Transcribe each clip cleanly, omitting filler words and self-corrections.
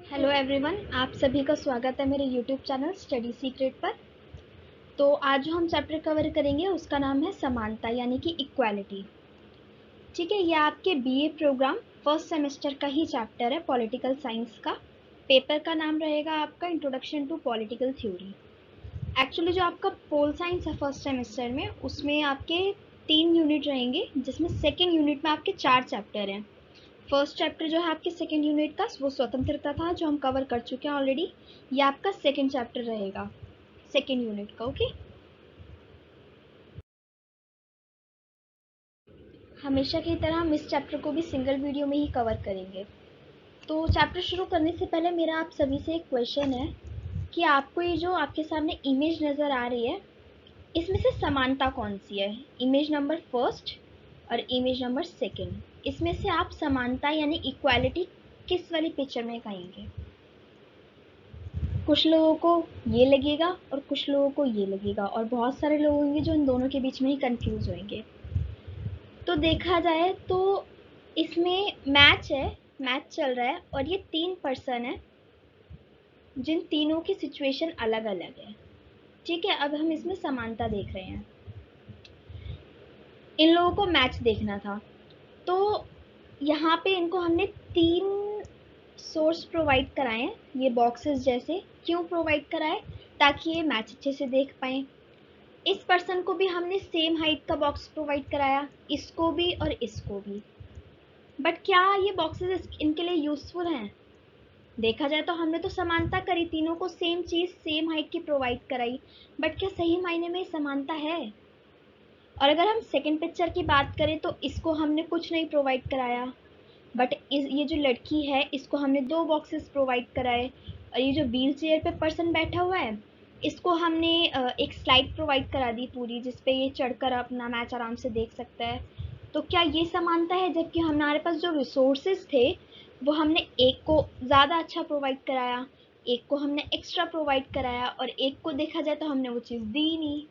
Hello everyone, आप सभी का स्वागत है मेरे यूट्यूब चैनल स्टडी सीक्रेट पर। तो आज जो हम चैप्टर कवर करेंगे उसका नाम है समानता यानी कि इक्वालिटी। ठीक है, ये आपके बीए प्रोग्राम फर्स्ट सेमेस्टर का ही चैप्टर है, पॉलिटिकल साइंस का। पेपर का नाम रहेगा आपका introduction to political theory. Actually जो आपका पोल साइंस है फर्स्ट सेमेस्टर में, उसमें आपके 3 यूनिट रहेंगे, जिसमें सेकेंड यूनिट में आपके 4 चैप्टर हैं। फर्स्ट चैप्टर जो है आपके सेकेंड यूनिट का, वो स्वतंत्रता था, जो हम कवर कर चुके हैं ऑलरेडी। ये आपका सेकेंड चैप्टर रहेगा सेकेंड यूनिट का। ओके, हमेशा की तरह हम इस चैप्टर को भी सिंगल वीडियो में ही कवर करेंगे। तो चैप्टर शुरू करने से पहले मेरा आप सभी से एक क्वेश्चन है कि आपको ये जो आपके सामने इमेज नज़र आ रही है, इसमें से समानता कौन सी है? इमेज नंबर फर्स्ट और इमेज नंबर सेकेंड, इसमें से आप समानता यानी इक्वालिटी किस वाली पिक्चर में कहेंगे? कुछ लोगों को ये लगेगा और कुछ लोगों को ये लगेगा, और बहुत सारे लोग होंगे जो इन दोनों के बीच में ही कंफ्यूज होंगे। तो देखा जाए तो इसमें मैच है, मैच चल रहा है, और ये 3 पर्सन है जिन तीनों की सिचुएशन अलग अलग है। ठीक है, अब हम इसमें समानता देख रहे हैं। इन लोगों को मैच देखना था, तो यहाँ पे इनको हमने 3 सोर्स प्रोवाइड कराए हैं, ये बॉक्सेस जैसे। क्यों प्रोवाइड कराए? ताकि ये मैच अच्छे से देख पाएँ। इस पर्सन को भी हमने सेम हाइट का बॉक्स प्रोवाइड कराया, इसको भी और इसको भी। बट क्या ये बॉक्सेस इनके लिए यूजफुल हैं? देखा जाए तो हमने तो समानता करी, तीनों को सेम चीज़ सेम हाइट की प्रोवाइड कराई, बट क्या सही मायने में समानता है? और अगर हम सेकंड पिक्चर की बात करें तो इसको हमने कुछ नहीं प्रोवाइड कराया, बट ये जो लड़की है इसको हमने 2 बॉक्सेस प्रोवाइड कराए, और ये जो व्हील चेयर पे पर्सन बैठा हुआ है इसको हमने एक स्लाइड प्रोवाइड करा दी पूरी, जिसपे ये चढ़कर अपना मैच आराम से देख सकता है। तो क्या ये समानता है? जबकि हमारे पास जो रिसोर्सेज थे वो हमने एक को ज़्यादा अच्छा प्रोवाइड कराया, एक को हमने एक्स्ट्रा प्रोवाइड कराया, और एक को देखा जाए तो हमने वो चीज़ दी नहीं।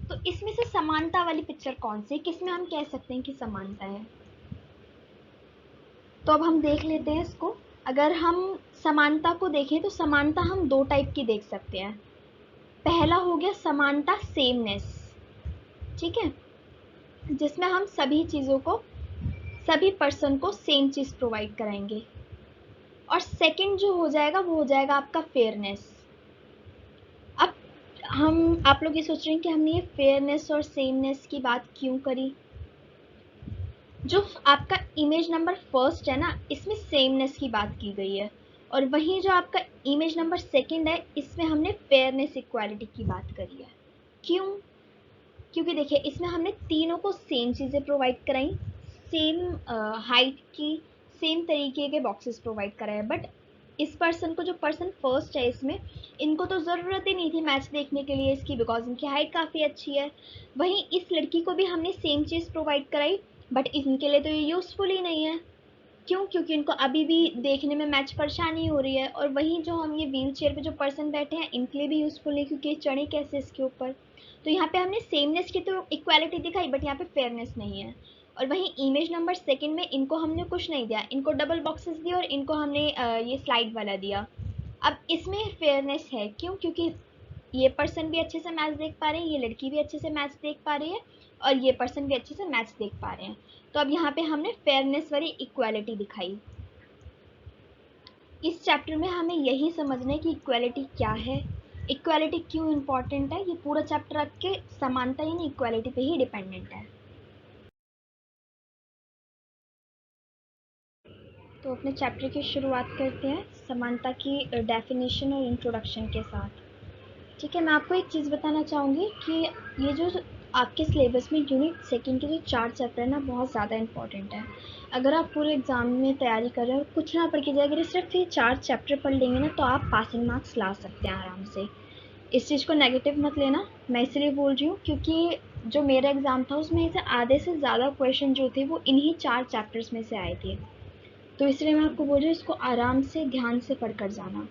तो इसमें से समानता वाली पिक्चर कौन सी, किसमें हम कह सकते हैं कि समानता है? तो अब हम देख लेते हैं इसको। अगर हम समानता को देखें तो समानता हम 2 टाइप की देख सकते हैं। पहला हो गया समानता सेमनेस, ठीक है, जिसमें हम सभी चीज़ों को, सभी पर्सन को सेम चीज़ प्रोवाइड कराएंगे। और सेकंड जो हो जाएगा वो हो जाएगा आपका फेयरनेस। अब आप लोग ये सोच रहे हैं कि हमने ये फेयरनेस और सेमनेस की बात क्यों करी? जो आपका इमेज नंबर फर्स्ट है ना, इसमें सेमनेस की बात की गई है, और वहीं जो आपका इमेज नंबर सेकंड है इसमें हमने फेयरनेस इक्वालिटी की बात करी है। क्यों? क्योंकि देखिए इसमें हमने तीनों को सेम चीज़ें प्रोवाइड कराई, सेम हाइट की, सेम तरीके के बॉक्सेस प्रोवाइड कराए। बट इस पर्सन को, जो पर्सन फर्स्ट है इसमें, इनको तो ज़रूरत ही नहीं थी मैच देखने के लिए इसकी, बिकॉज इनकी हाइट काफ़ी अच्छी है। वहीं इस लड़की को भी हमने सेम चीज़ प्रोवाइड कराई, बट इनके लिए तो ये यूज़फुल ही नहीं है। क्यों? क्योंकि इनको अभी भी देखने में मैच परेशानी हो रही है। और वहीं जो हम ये व्हील चेयर पे जो पर्सन बैठे हैं इनके लिए भी यूज़फुल नहीं, क्योंकि ये चढ़े कैसे इसके ऊपर। तो यहाँ पे हमने सेमनेस की तो इक्वालिटी दिखाई, बट यहाँ पे फेयरनेस नहीं है। और वहीं इमेज नंबर सेकंड में इनको हमने कुछ नहीं दिया, इनको डबल बॉक्सेस दिए और इनको हमने ये स्लाइड वाला दिया। अब इसमें फेयरनेस है। क्यों? क्योंकि ये पर्सन भी अच्छे से मैच देख पा रहे हैं, ये लड़की भी अच्छे से मैच देख पा रही है, और ये पर्सन भी अच्छे से मैच देख पा रहे हैं। तो अब यहाँ पे हमने फेयरनेस वाली इक्वालिटी दिखाई। इस चैप्टर में हमें यही समझना है कि इक्वालिटी क्या है, इक्वालिटी क्यों इम्पॉर्टेंट है। ये पूरा चैप्टर आपके समानता यानी इक्वालिटी पे ही डिपेंडेंट है। तो अपने चैप्टर की शुरुआत करते हैं समानता की डेफिनेशन और इंट्रोडक्शन के साथ। ठीक है, मैं आपको एक चीज़ बताना चाहूँगी कि ये जो आपके सिलेबस में यूनिट सेकंड के जो 4 चैप्टर है ना, बहुत ज़्यादा इंपॉर्टेंट है। अगर आप पूरे एग्ज़ाम में तैयारी कर रहे हो और कुछ ना पढ़ के जाए, अगर सिर्फ ये 4 चैप्टर पढ़ लेंगे ना तो आप पासिंग मार्क्स ला सकते हैं आराम से। इस चीज़ को नेगेटिव मत लेना, मैं इसलिए बोल रही हूँ क्योंकि जो मेरा एग्ज़ाम था उसमें से आधे से ज़्यादा क्वेश्चन जो थे वो इन्हीं 4 चैप्टर्स में से आए थे। तो इसलिए मैं आपको बोल रही हूँ इसको आराम से ध्यान से पढ़ कर जाना।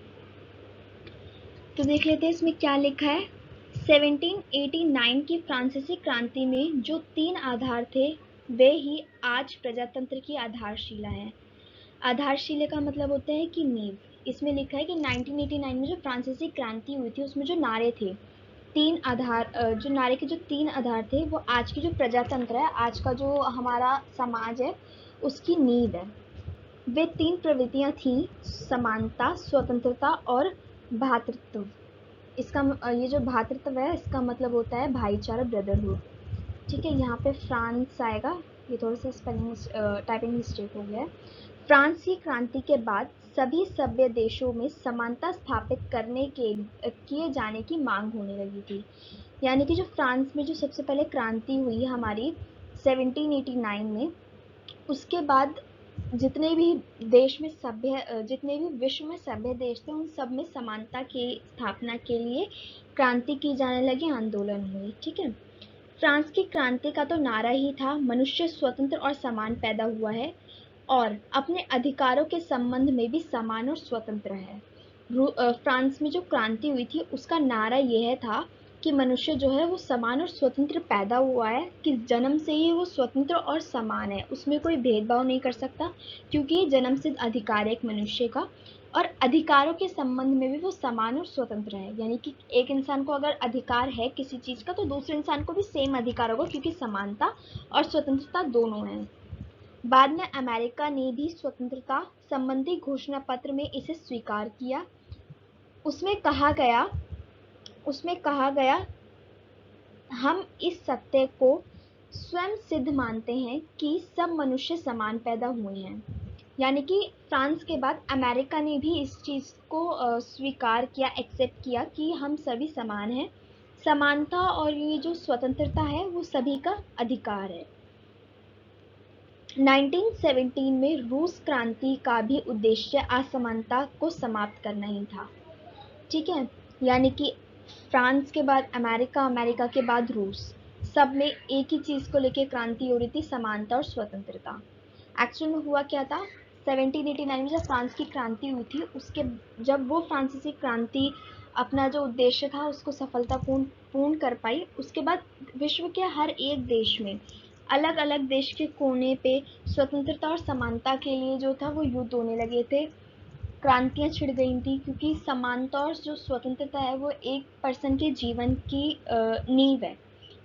तो देख लेते हैं इसमें क्या लिखा है। 1789 की फ्रांसीसी क्रांति में जो 3 आधार थे वे ही आज प्रजातंत्र की आधारशिला हैं। आधारशिला का मतलब होता है कि नींव। इसमें लिखा है कि 1989 में जो फ्रांसीसी क्रांति हुई थी उसमें जो नारे थे, तीन आधार, जो नारे के जो तीन आधार थे वो आज की जो प्रजातंत्र है, आज का जो हमारा समाज है, उसकी नींव है। वे तीन प्रवृत्तियां थी, समानता, स्वतंत्रता और भ्रातृत्व। इसका ये जो भ्रातृत्व है इसका मतलब होता है भाईचारा, ब्रदरहुड। ठीक है, यहाँ पे फ्रांस आएगा। ये थोड़ा सा स्पेलिंग टाइपिंग मिस्टेक हो गया है। फ्रांस की क्रांति के बाद सभी सभ्य देशों में समानता स्थापित करने के किए जाने की मांग होने लगी थी। यानी कि जो फ्रांस में जो सबसे पहले क्रांति हुई हमारी 1789 में, उसके बाद जितने भी देश में सभ्य, जितने भी विश्व में सभ्य देश थे, उन सब में समानता की स्थापना के लिए क्रांति की जाने लगी, आंदोलन हुई। ठीक है, फ्रांस की क्रांति का तो नारा ही था, मनुष्य स्वतंत्र और समान पैदा हुआ है और अपने अधिकारों के संबंध में भी समान और स्वतंत्र है। फ्रांस में जो क्रांति हुई थी उसका नारा यह था कि मनुष्य जो है वो समान और स्वतंत्र पैदा हुआ है, कि जन्म से ही वो स्वतंत्र और समान है, उसमें कोई भेदभाव नहीं कर सकता, क्योंकि ये जन्म सिद्ध अधिकार है एक मनुष्य का, और अधिकारों के संबंध में भी वो समान और स्वतंत्र है। यानी कि एक इंसान को अगर अधिकार है किसी चीज का तो दूसरे इंसान को भी सेम अधिकार होगा, क्योंकि समानता और स्वतंत्रता दोनों है। बाद में अमेरिका ने भी स्वतंत्रता संबंधी घोषणा पत्र में इसे स्वीकार किया। उसमें कहा गया, हम इस सत्य को स्वयं सिद्ध मानते हैं कि सब मनुष्य समान पैदा हुए हैं। यानी कि फ्रांस के बाद अमेरिका ने भी इस चीज को स्वीकार किया, एक्सेप्ट किया कि हम सभी समान हैं। समानता और ये जो स्वतंत्रता है वो सभी का अधिकार है। 1917 में रूस क्रांति का भी उद्देश्य असमानता को समाप्त करना ही था। ठीक है, यानी कि फ्रांस के बाद अमेरिका, अमेरिका के बाद रूस, सब में एक ही चीज को लेके क्रांति हो रही थी, समानता और स्वतंत्रता। एक्चुअल में हुआ क्या था, 1789 में जब फ्रांस की क्रांति हुई थी, उसके जब वो फ्रांसीसी क्रांति अपना जो उद्देश्य था उसको सफलतापूर्ण पूर्ण कर पाई, उसके बाद विश्व के हर एक देश में, अलग अलग देश के कोने पे स्वतंत्रता और समानता के लिए जो था वो युद्ध होने लगे थे, क्रांतियां छिड़ गई थी, क्योंकि समानता और जो स्वतंत्रता है वो एक पर्सन के जीवन की नींव है।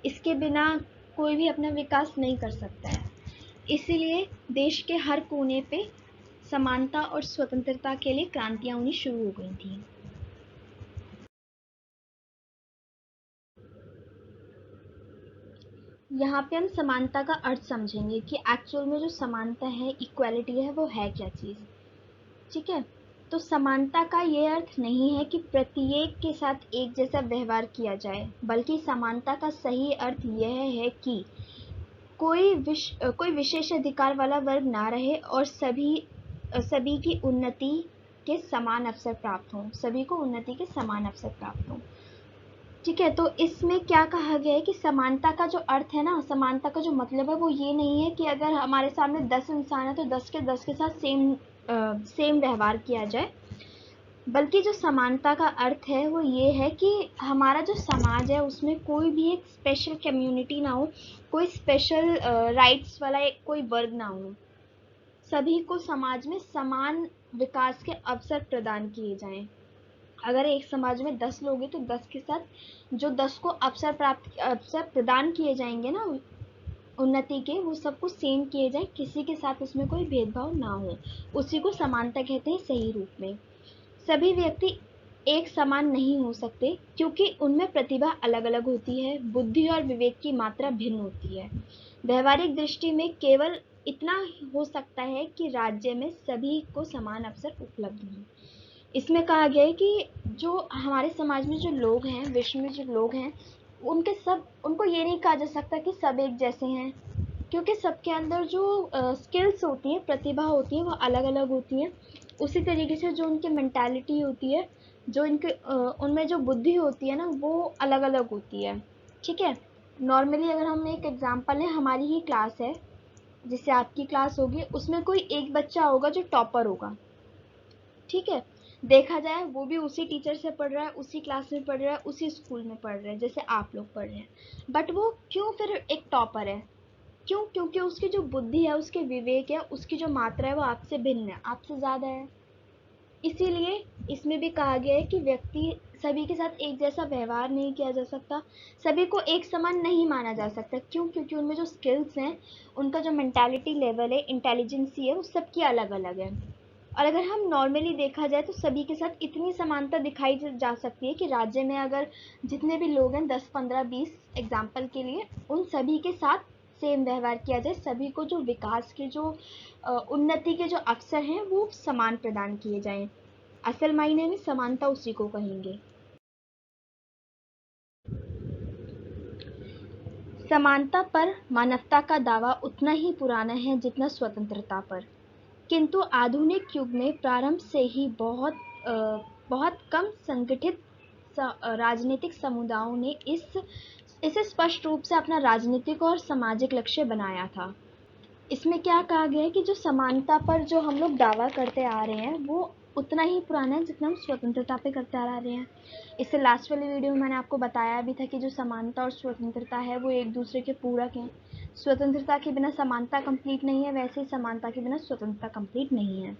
इसके बिना कोई भी अपना विकास नहीं कर सकता है। इसीलिए देश के हर कोने पे समानता और स्वतंत्रता के लिए क्रांतियां होनी शुरू हो गई थी। यहाँ पे हम समानता का अर्थ समझेंगे कि एक्चुअल में जो समानता है, इक्वालिटी है, वो है क्या चीज़। ठीक है, तो समानता का ये अर्थ नहीं है कि प्रत्येक के साथ एक जैसा व्यवहार किया जाए, बल्कि समानता का सही अर्थ यह है कि कोई विशेष अधिकार वाला वर्ग ना रहे और सभी की उन्नति के समान अवसर प्राप्त हों, सभी को उन्नति के समान अवसर प्राप्त हों। ठीक है, तो इसमें क्या कहा गया है कि समानता का जो अर्थ है ना, समानता का जो मतलब है वो ये नहीं है कि अगर हमारे सामने 10 इंसान है तो 10 के 10 के साथ सेम व्यवहार किया जाए, बल्कि जो समानता का अर्थ है वो ये है कि हमारा जो समाज है उसमें कोई भी एक स्पेशल कम्युनिटी ना हो, कोई स्पेशल राइट्स वाला एक कोई वर्ग ना हो, सभी को समाज में समान विकास के अवसर प्रदान किए जाएं। अगर एक समाज में 10 लोग हैं तो 10 के साथ जो 10 को अवसर प्रदान किए जाएंगे ना उन्नति के, वो सबको सेम किए जाए, किसी के साथ उसमें कोई भेदभाव ना हो, उसी को समानता कहते हैं सही रूप में। सभी व्यक्ति एक समान नहीं हो सकते, क्योंकि उनमें प्रतिभा अलग अलग होती है, बुद्धि और विवेक की मात्रा भिन्न होती है। व्यवहारिक दृष्टि में केवल इतना हो सकता है कि राज्य में सभी को समान अवसर उपलब्ध हों। इसमें कहा गया है कि जो हमारे समाज में जो लोग हैं, विश्व में जो लोग हैं, उनको ये नहीं कहा जा सकता कि सब एक जैसे हैं, क्योंकि सबके अंदर जो स्किल्स होती हैं, प्रतिभा होती है, वो अलग अलग होती हैं। उसी तरीके से जो उनकी मेंटालिटी होती है, जो इनके उनमें जो बुद्धि होती है ना, वो अलग अलग होती है। ठीक है, नॉर्मली अगर हम एक एग्जांपल है, हमारी ही क्लास है, जिससे आपकी क्लास होगी, उसमें कोई एक बच्चा होगा जो टॉपर होगा। ठीक है, देखा जाए वो भी उसी टीचर से पढ़ रहा है, उसी क्लास में पढ़ रहा है, उसी स्कूल में पढ़ रहे हैं जैसे आप लोग पढ़ रहे हैं, बट वो क्यों फिर एक टॉपर है? क्यों? क्योंकि उसकी जो बुद्धि है, उसके विवेक है, उसकी जो मात्रा है वो आपसे भिन्न है, आपसे ज़्यादा है। इसीलिए इसमें भी कहा गया है कि व्यक्ति सभी के साथ एक जैसा व्यवहार नहीं किया जा सकता, सभी को एक समान नहीं माना जा सकता। क्यों? क्योंकि उनमें जो स्किल्स हैं, उनका जो मेंटालिटी लेवल है, इंटेलिजेंसी है, वो सबकी अलग अलग है। और अगर हम नॉर्मली देखा जाए तो सभी के साथ इतनी समानता दिखाई जा सकती है कि राज्य में अगर जितने भी लोग हैं, 10, 15, 20 एग्जाम्पल के लिए, उन सभी के साथ सेम व्यवहार किया जाए, सभी को जो विकास के जो उन्नति के जो अवसर हैं वो समान प्रदान किए जाएं। असल मायने में समानता उसी को कहेंगे। समानता पर मानवता का दावा उतना ही पुराना है जितना स्वतंत्रता पर, किंतु आधुनिक युग में प्रारंभ से ही बहुत कम संगठित राजनीतिक समुदायों ने इसे स्पष्ट रूप से अपना राजनीतिक और सामाजिक लक्ष्य बनाया था। इसमें क्या कहा गया है कि जो समानता पर जो हम लोग दावा करते आ रहे हैं वो उतना ही पुराना है जितना हम स्वतंत्रता पे करते आ रहे हैं। इससे लास्ट वाली वीडियो में मैंने आपको बताया भी था कि जो समानता और स्वतंत्रता है वो एक दूसरे के पूरक हैं। स्वतंत्रता के बिना समानता कंप्लीट नहीं है, वैसे ही समानता के बिना स्वतंत्रता कंप्लीट नहीं है।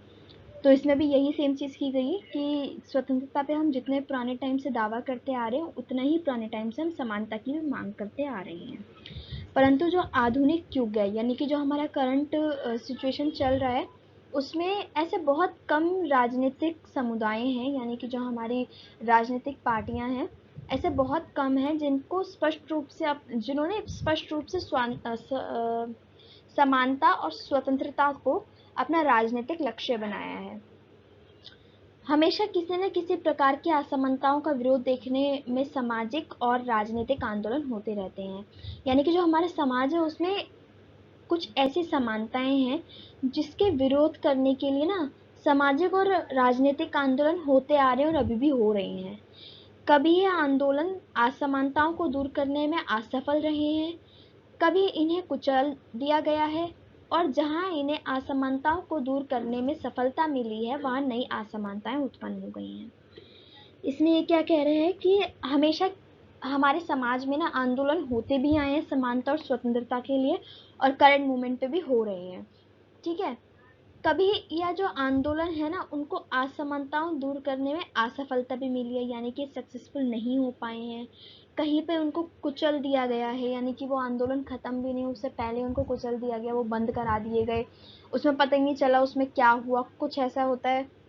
तो इसमें भी यही सेम चीज़ की गई है कि स्वतंत्रता पे हम जितने पुराने टाइम से दावा करते आ रहे हैं, उतना ही पुराने टाइम से हम समानता की भी मांग करते आ रहे हैं। परंतु जो आधुनिक युग है, यानी कि जो हमारा करंट सिचुएशन चल रहा है, उसमें ऐसे बहुत कम राजनीतिक समुदाय हैं, यानी कि जो हमारी राजनीतिक पार्टियां हैं, ऐसे बहुत कम हैं जिनको स्पष्ट रूप से जिन्होंने स्पष्ट रूप से समानता और स्वतंत्रता को अपना राजनीतिक लक्ष्य बनाया है। हमेशा किसी न किसी प्रकार की असमानताओं का विरोध देखने में सामाजिक और राजनीतिक आंदोलन होते रहते हैं। यानी कि जो हमारे समाज है उसमें कुछ ऐसी समानताएं हैं जिसके विरोध करने के लिए ना सामाजिक और राजनीतिक आंदोलन होते आ रहे हैं और अभी भी हो रहे हैं। कभी ये आंदोलन असमानताओं को दूर करने में असफल रहे हैं, कभी इन्हें कुचल दिया गया है, और जहां इन्हें असमानताओं को दूर करने में सफलता मिली है वहां नई असमानताएं उत्पन्न हो गई हैं। इसमें ये क्या कह रहे हैं कि हमेशा हमारे समाज में ना आंदोलन होते भी आए हैं समानता और स्वतंत्रता के लिए, और करंट मूवमेंट पे भी हो रहे हैं। ठीक है, कभी यह जो आंदोलन है ना उनको असमानताओं दूर करने में असफलता भी मिली है, यानी कि सक्सेसफुल नहीं हो पाए हैं। कहीं पे उनको कुचल दिया गया है, यानी कि वो आंदोलन खत्म भी नहीं, उससे पहले उनको कुचल दिया गया, वो बंद करा दिए गए, उसमें पता ही नहीं चला उसमें क्या हुआ। कुछ ऐसा होता है।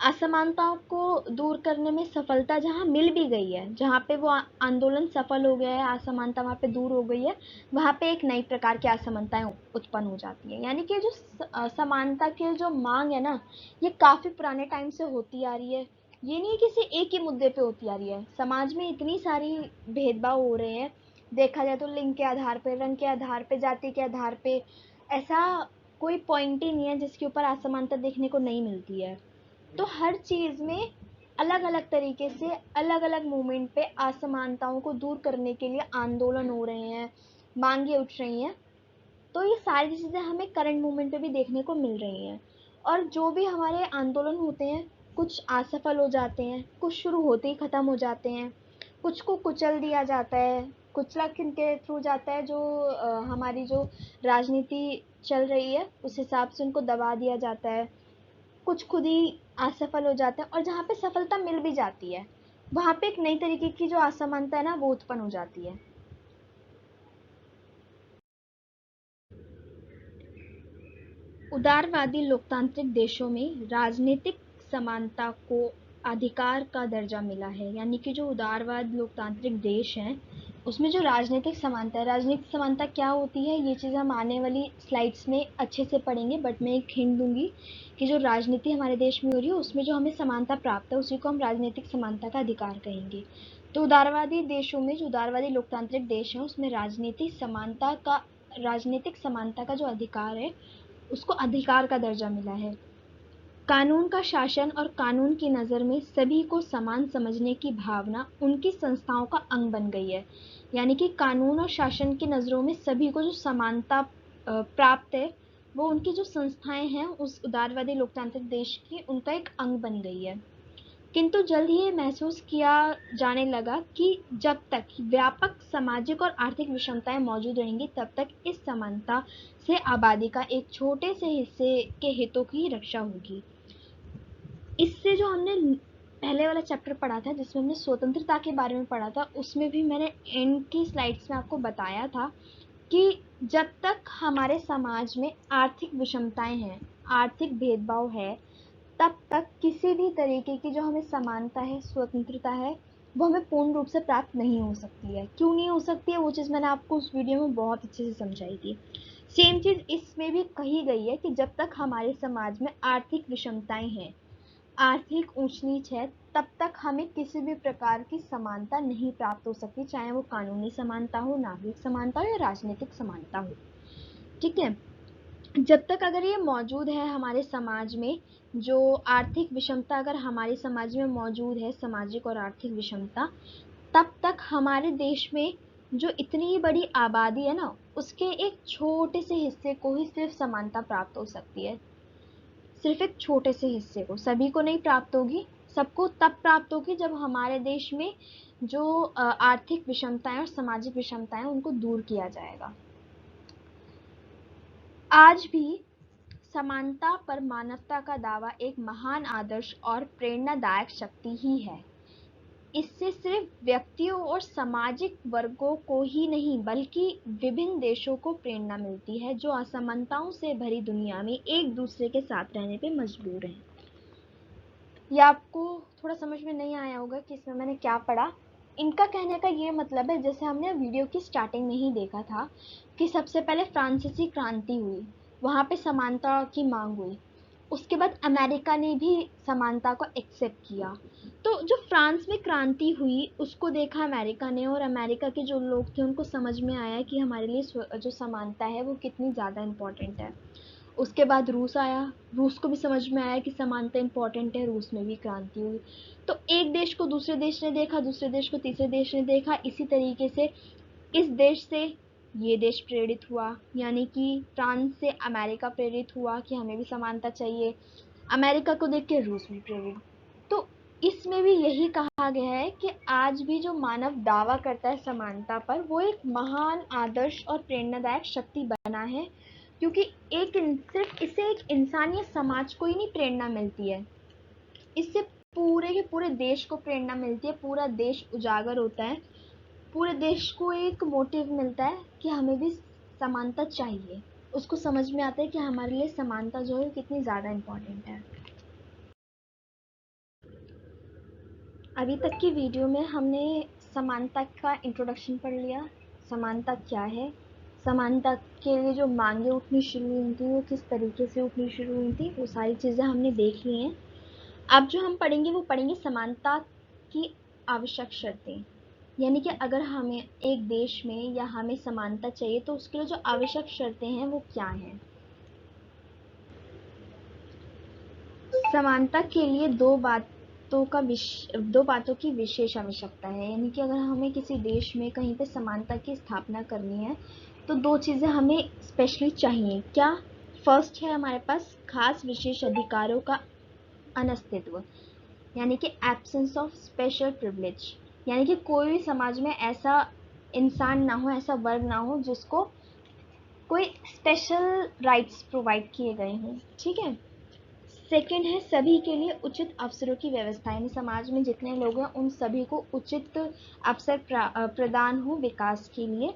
असमानताओं को दूर करने में सफलता जहाँ मिल भी गई है, जहाँ पे वो आंदोलन सफल हो गया है, असमानता वहाँ पे दूर हो गई है, वहाँ पे एक नई प्रकार की असमानताएं उत्पन्न हो जाती है। यानी कि जो समानता की जो मांग है ना, ये काफी पुराने टाइम से होती आ रही है। ये नहीं किसी एक ही मुद्दे पे होती आ रही है। समाज में इतनी सारी भेदभाव हो रहे हैं, देखा जाए तो लिंग के आधार पे, रंग के आधार पे, जाति के आधार पे, ऐसा कोई पॉइंट ही नहीं है जिसके ऊपर असमानता देखने को नहीं मिलती है। तो हर चीज़ में अलग अलग तरीके से अलग अलग मोमेंट पे असमानताओं को दूर करने के लिए आंदोलन हो रहे हैं, मांगे उठ रही हैं। तो ये सारी चीज़ें हमें करंट मोमेंट पे भी देखने को मिल रही हैं। और जो भी हमारे आंदोलन होते हैं, कुछ असफल हो जाते हैं, कुछ शुरू होते ही ख़त्म हो जाते हैं, कुछ को कुचल दिया जाता है। कुचला किनके थ्रू जाता है? जो हमारी जो राजनीति चल रही है उस हिसाब से उनको दबा दिया जाता है। कुछ खुद ही असफल हो जाते हैं, और जहाँ पे सफलता मिल भी जाती है वहाँ पे एक नई तरीके की जो असमानता है ना वो उत्पन्न हो जाती है। उदारवादी लोकतांत्रिक देशों में राजनीतिक समानता को अधिकार का दर्जा मिला है। यानी कि जो उदारवाद लोकतांत्रिक देश हैं उसमें जो राजनीतिक समानता है, राजनीतिक समानता क्या होती है ये चीज़ हम आने वाली स्लाइड्स में अच्छे से पढ़ेंगे, बट मैं एक हिंट दूंगी कि जो राजनीति हमारे देश में हो रही है उसमें जो हमें समानता प्राप्त है उसी को हम राजनीतिक समानता का अधिकार कहेंगे। तो उदारवादी देशों में, जो उदारवादी लोकतांत्रिक देश हैं उसमें राजनीतिक समानता का जो अधिकार है उसको अधिकार का दर्जा मिला है। कानून का शासन और कानून की नज़र में सभी को समान समझने की भावना उनकी संस्थाओं का अंग बन गई है। यानी कि कानून और शासन की नज़रों में सभी को जो समानता प्राप्त है वो उनकी जो संस्थाएं हैं उस उदारवादी लोकतांत्रिक देश की उनका एक अंग बन गई है। किंतु जल्द ही ये महसूस किया जाने लगा कि जब तक व्यापक सामाजिक और आर्थिक विषमताएं मौजूद रहेंगी तब तक इस समानता से आबादी का एक छोटे से हिस्से के हितों की ही रक्षा होगी। इससे जो हमने पहले वाला चैप्टर पढ़ा था जिसमें हमने स्वतंत्रता के बारे में पढ़ा था, उसमें भी मैंने एंड की स्लाइड्स में आपको बताया था कि जब तक हमारे समाज में आर्थिक विषमताएं हैं, आर्थिक भेदभाव है, तब तक किसी भी तरीके की जो हमें समानता है, स्वतंत्रता है, वो हमें पूर्ण रूप से प्राप्त नहीं हो सकती है। क्यों नहीं हो सकती है, वो चीज़ मैंने आपको उस वीडियो में बहुत अच्छे से समझाई थी। सेम चीज़ इसमें भी कही गई है कि जब तक हमारे समाज में आर्थिक विषमताएं हैं, आर्थिक ऊंच नीच है, तब तक हमें किसी भी प्रकार की समानता नहीं प्राप्त हो सकती, चाहे वो कानूनी समानता हो, नागरिक समानता हो या राजनीतिक समानता हो। ठीक है, जब तक अगर ये मौजूद है हमारे समाज में, जो आर्थिक विषमता अगर हमारे समाज में मौजूद है, सामाजिक और आर्थिक विषमता, तब तक हमारे देश में जो इतनी बड़ी आबादी है ना, उसके एक छोटे से हिस्से को ही सिर्फ समानता प्राप्त हो सकती है। सिर्फ एक छोटे से हिस्से को, सभी को नहीं प्राप्त होगी। सबको तब प्राप्त होगी जब हमारे देश में जो आर्थिक विषमताएं और सामाजिक विषमताएं उनको दूर किया जाएगा। आज भी समानता पर मानवता का दावा एक महान आदर्श और प्रेरणादायक शक्ति ही है। इससे सिर्फ व्यक्तियों और सामाजिक वर्गों को ही नहीं बल्कि विभिन्न देशों को प्रेरणा मिलती है जो असमानताओं से भरी दुनिया में एक दूसरे के साथ रहने पे मजबूर हैं। ये आपको थोड़ा समझ में नहीं आया होगा कि इसमें मैंने क्या पढ़ा। इनका कहने का ये मतलब है, जैसे हमने वीडियो की स्टार्टिंग में ही देखा था कि सबसे पहले फ्रांसीसी क्रांति हुई, वहाँ पे समानता की मांग हुई। उसके बाद अमेरिका ने भी समानता को एक्सेप्ट किया। तो जो फ्रांस में क्रांति हुई उसको देखा अमेरिका ने, और अमेरिका के जो लोग थे उनको समझ में आया कि हमारे लिए जो समानता है वो कितनी ज़्यादा इम्पोर्टेंट है। उसके बाद रूस आया, रूस को भी समझ में आया कि समानता इम्पोर्टेंट है, रूस में भी क्रांति हुई। तो एक देश को दूसरे देश ने देखा, दूसरे देश को तीसरे देश ने देखा, इसी तरीके से इस देश से ये देश प्रेरित हुआ, यानी कि फ्रांस से अमेरिका प्रेरित हुआ कि हमें भी समानता चाहिए, अमेरिका को देख के रूस भी प्रेरित। तो इसमें भी यही कहा गया है कि आज भी जो मानव दावा करता है समानता पर, वो एक महान आदर्श और प्रेरणादायक शक्ति बना है, क्योंकि सिर्फ इससे एक इंसानी समाज को ही नहीं प्रेरणा मिलती है, इससे पूरे के पूरे देश को प्रेरणा मिलती है, पूरा देश उजागर होता है, पूरे देश को एक मोटिव मिलता है कि हमें भी समानता चाहिए। उसको समझ में आता है कि हमारे लिए समानता जो है कितनी ज़्यादा इम्पोर्टेंट है। अभी तक की वीडियो में हमने समानता का इंट्रोडक्शन पढ़ लिया, समानता क्या है, समानता के लिए जो मांगे उठनी शुरू हुई थी वो किस तरीके से उठनी शुरू हुई थी, वो सारी चीज़ें हमने देख ली हैं। अब जो हम पढ़ेंगे वो पढ़ेंगे समानता की आवश्यक शर्तें, यानी कि अगर हमें एक देश में या हमें समानता चाहिए तो उसके लिए जो आवश्यक शर्तें हैं वो क्या हैं। समानता के लिए दो बातों की विशेष आवश्यकता है, यानी कि अगर हमें किसी देश में कहीं पे समानता की स्थापना करनी है तो दो चीज़ें हमें स्पेशली चाहिए। क्या? फर्स्ट है हमारे पास खास विशेष अधिकारों का अनस्तित्व, यानी कि एब्सेंस ऑफ स्पेशल प्रिविलेज, यानी कि कोई भी समाज में ऐसा इंसान ना हो, ऐसा वर्ग ना हो जिसको कोई स्पेशल राइट्स प्रोवाइड किए गए हों। ठीक है। सेकंड है सभी के लिए उचित अवसरों की व्यवस्था, यानी समाज में जितने लोग हैं उन सभी को उचित अवसर प्रदान हो विकास के लिए,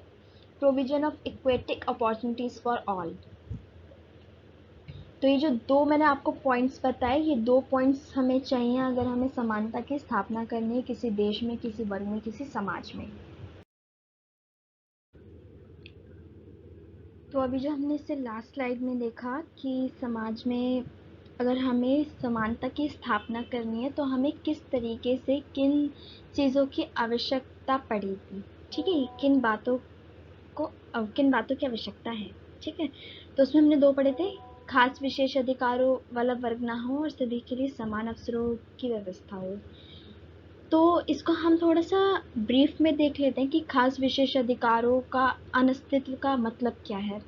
provision of aquatic opportunities for all. तो ये जो दो मैंने आपको पॉइंट्स बताए, ये दो पॉइंट्स हमें चाहिए अगर हमें समानता की स्थापना करनी है किसी देश में, किसी वर्ग में, किसी समाज में। तो अभी जो हमने इससे लास्ट स्लाइड में देखा कि समाज में अगर हमें समानता की स्थापना करनी है तो हमें किस तरीके से किन चीज़ों की आवश्यकता पड़ेगी। ठीक है, किन बातों की आवश्यकता है। ठीक है, तो उसमें हमने दो पढ़े थे, खास विशेष अधिकारों वाला वर्ग ना हो और सभी के लिए समान अवसरों की व्यवस्था हो। तो इसको हम थोड़ा सा ब्रीफ में देख लेते हैं कि खास विशेष अधिकारों का अनस्तित्व का मतलब क्या है।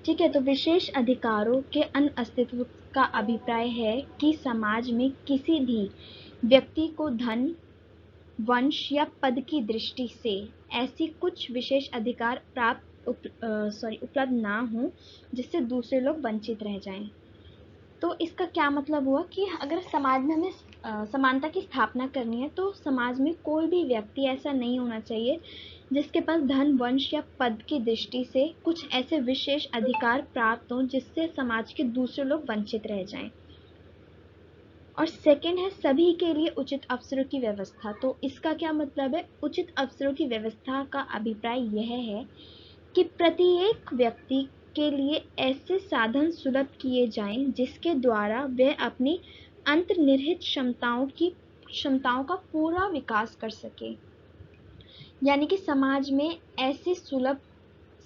ठीक है, तो विशेष अधिकारों के अनअस्तित्व का अभिप्राय है कि समाज में किसी भी व्यक्ति को धन, वंश या पद की दृष्टि से ऐसी कुछ विशेष अधिकार उपलब्ध ना हो जिससे दूसरे लोग वंचित रह जाएं। तो इसका क्या मतलब हुआ कि अगर समाज में हमें समानता की स्थापना करनी है तो समाज में कोई भी व्यक्ति ऐसा नहीं होना चाहिए जिसके पास धन, वंश या पद की दृष्टि से कुछ ऐसे विशेष अधिकार प्राप्त हों जिससे समाज के दूसरे लोग वंचित रह जाएं। और सेकंड है सभी के लिए उचित अवसरों की व्यवस्था। तो इसका क्या मतलब है? उचित अवसरों की व्यवस्था का अभिप्राय यह है कि प्रत्येक व्यक्ति के लिए ऐसे साधन सुलभ किए जाएं जिसके द्वारा वह अपनी अंतर्निहित क्षमताओं का पूरा विकास कर सके। यानी कि समाज में ऐसे सुलभ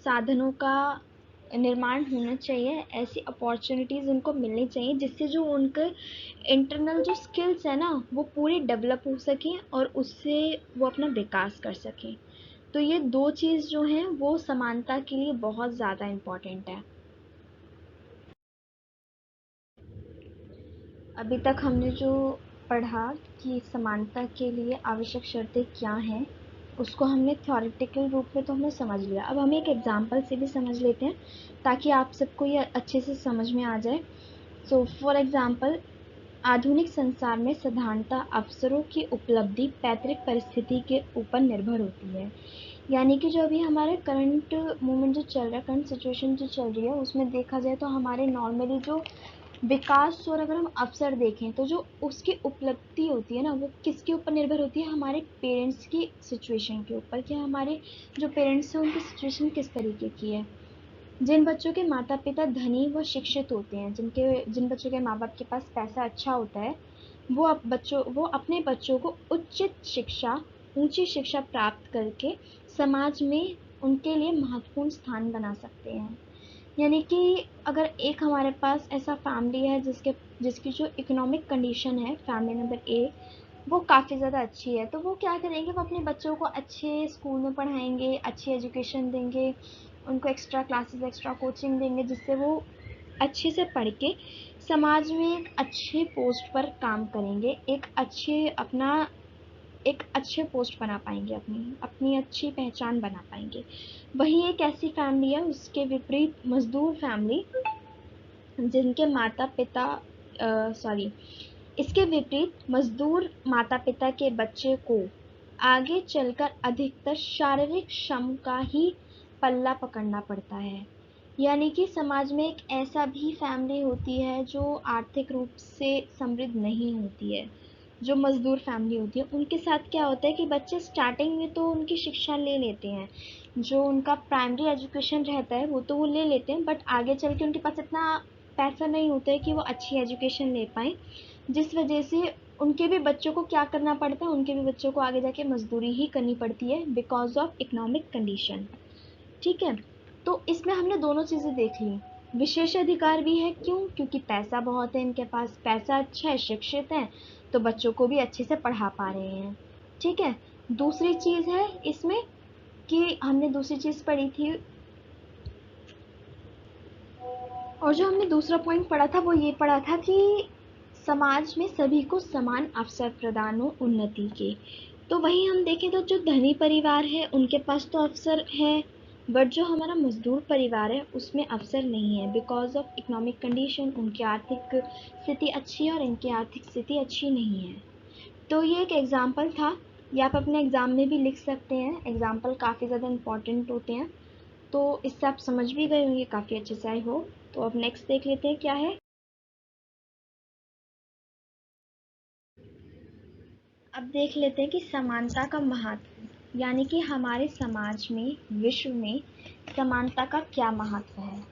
साधनों का निर्माण होना चाहिए, ऐसी अपॉर्चुनिटीज़ उनको मिलनी चाहिए जिससे जो उनके इंटरनल जो स्किल्स है ना वो पूरी डेवलप हो सकें और उससे वो अपना विकास कर सकें। तो ये दो चीज़ जो हैं वो समानता के लिए बहुत ज़्यादा इम्पॉर्टेंट है। अभी तक हमने जो पढ़ा कि समानता के लिए आवश्यक शर्तें क्या हैं, उसको हमने थ्योरेटिकल रूप में तो हमने समझ लिया। अब हम एक एग्जांपल से भी समझ लेते हैं ताकि आप सबको ये अच्छे से समझ में आ जाए। सो फॉर एग्जांपल, आधुनिक संसार में साधारणतः अवसरों की उपलब्धि पैतृक परिस्थिति के ऊपर निर्भर होती है। यानी कि जो अभी हमारे करंट मोमेंट जो चल रहा है, करंट सिचुएशन जो चल रही है, उसमें देखा जाए तो हमारे नॉर्मली जो विकास और अगर हम अवसर देखें तो जो उसकी उपलब्धि होती है ना वो किसके ऊपर निर्भर होती है? हमारे पेरेंट्स की सिचुएशन के ऊपर, कि हमारे जो पेरेंट्स हैं उनकी सिचुएशन किस तरीके की है। जिन बच्चों के माता पिता धनी व शिक्षित होते हैं, जिन बच्चों के माँ बाप के पास पैसा अच्छा होता है, वो अपने बच्चों को ऊंची शिक्षा प्राप्त करके समाज में उनके लिए महत्वपूर्ण स्थान बना सकते हैं। यानी कि अगर एक हमारे पास ऐसा फैमिली है जिसकी जो इकोनॉमिक कंडीशन है, फैमिली नंबर ए, वो काफ़ी ज़्यादा अच्छी है, तो वो क्या करेंगे, वो अपने बच्चों को अच्छे स्कूल में पढ़ाएंगे, अच्छी एजुकेशन देंगे, उनको एक्स्ट्रा क्लासेस, एक्स्ट्रा कोचिंग देंगे जिससे वो अच्छे से पढ़ के समाज में एक अच्छे पोस्ट पर काम करेंगे, एक अच्छे पोस्ट बना पाएंगे, अपनी अपनी अच्छी पहचान बना पाएंगे। वहीं एक ऐसी फैमिली है उसके विपरीत मजदूर फैमिली, जिनके माता पिता सॉरी इसके विपरीत मजदूर माता पिता के बच्चे को आगे चलकर अधिकतर शारीरिक श्रम का ही पल्ला पकड़ना पड़ता है। यानी कि समाज में एक ऐसा भी फैमिली होती है जो आर्थिक रूप से समृद्ध नहीं होती है, जो मजदूर फैमिली होती है। उनके साथ क्या होता है कि बच्चे स्टार्टिंग में तो उनकी शिक्षा ले लेते हैं, जो उनका प्राइमरी एजुकेशन रहता है वो ले लेते हैं, बट आगे चल के उनके पास इतना पैसा नहीं होता है कि वो अच्छी एजुकेशन ले पाएँ, जिस वजह से उनके भी बच्चों को क्या करना पड़ता है, उनके भी बच्चों को आगे जाके मजदूरी ही करनी पड़ती है बिकॉज ऑफ इकोनॉमिक कंडीशन। ठीक है, तो इसमें हमने दोनों चीज़ें देख ली। विशेष अधिकार भी है, क्यों? क्योंकि पैसा बहुत है इनके पास, पैसा अच्छा है, शिक्षित है, तो बच्चों को भी अच्छे से पढ़ा पा रहे हैं। ठीक है, दूसरी चीज़ है इसमें कि हमने दूसरी चीज़ पढ़ी थी, और जो हमने दूसरा पॉइंट पढ़ा था वो ये पढ़ा था कि समाज में सभी को समान अवसर प्रदान हो उन्नति के। तो वहीं हम देखें तो जो धनी परिवार है उनके पास तो अवसर है, बट जो हमारा मजदूर परिवार है उसमें अवसर नहीं है बिकॉज ऑफ इकोनॉमिक कंडीशन। उनकी आर्थिक स्थिति अच्छी है और इनकी आर्थिक स्थिति अच्छी नहीं है। तो ये एक एग्जाम्पल था, ये आप अपने एग्ज़ाम में भी लिख सकते हैं। एग्जाम्पल काफ़ी ज़्यादा इंपॉर्टेंट होते हैं, तो इससे आप समझ भी गए होंगे काफ़ी अच्छे से, आई होप। तो अब नेक्स्ट देख लेते हैं क्या है। अब देख लेते हैं कि समानता का महत्व, यानी कि हमारे समाज में, विश्व में समानता का क्या महत्व है।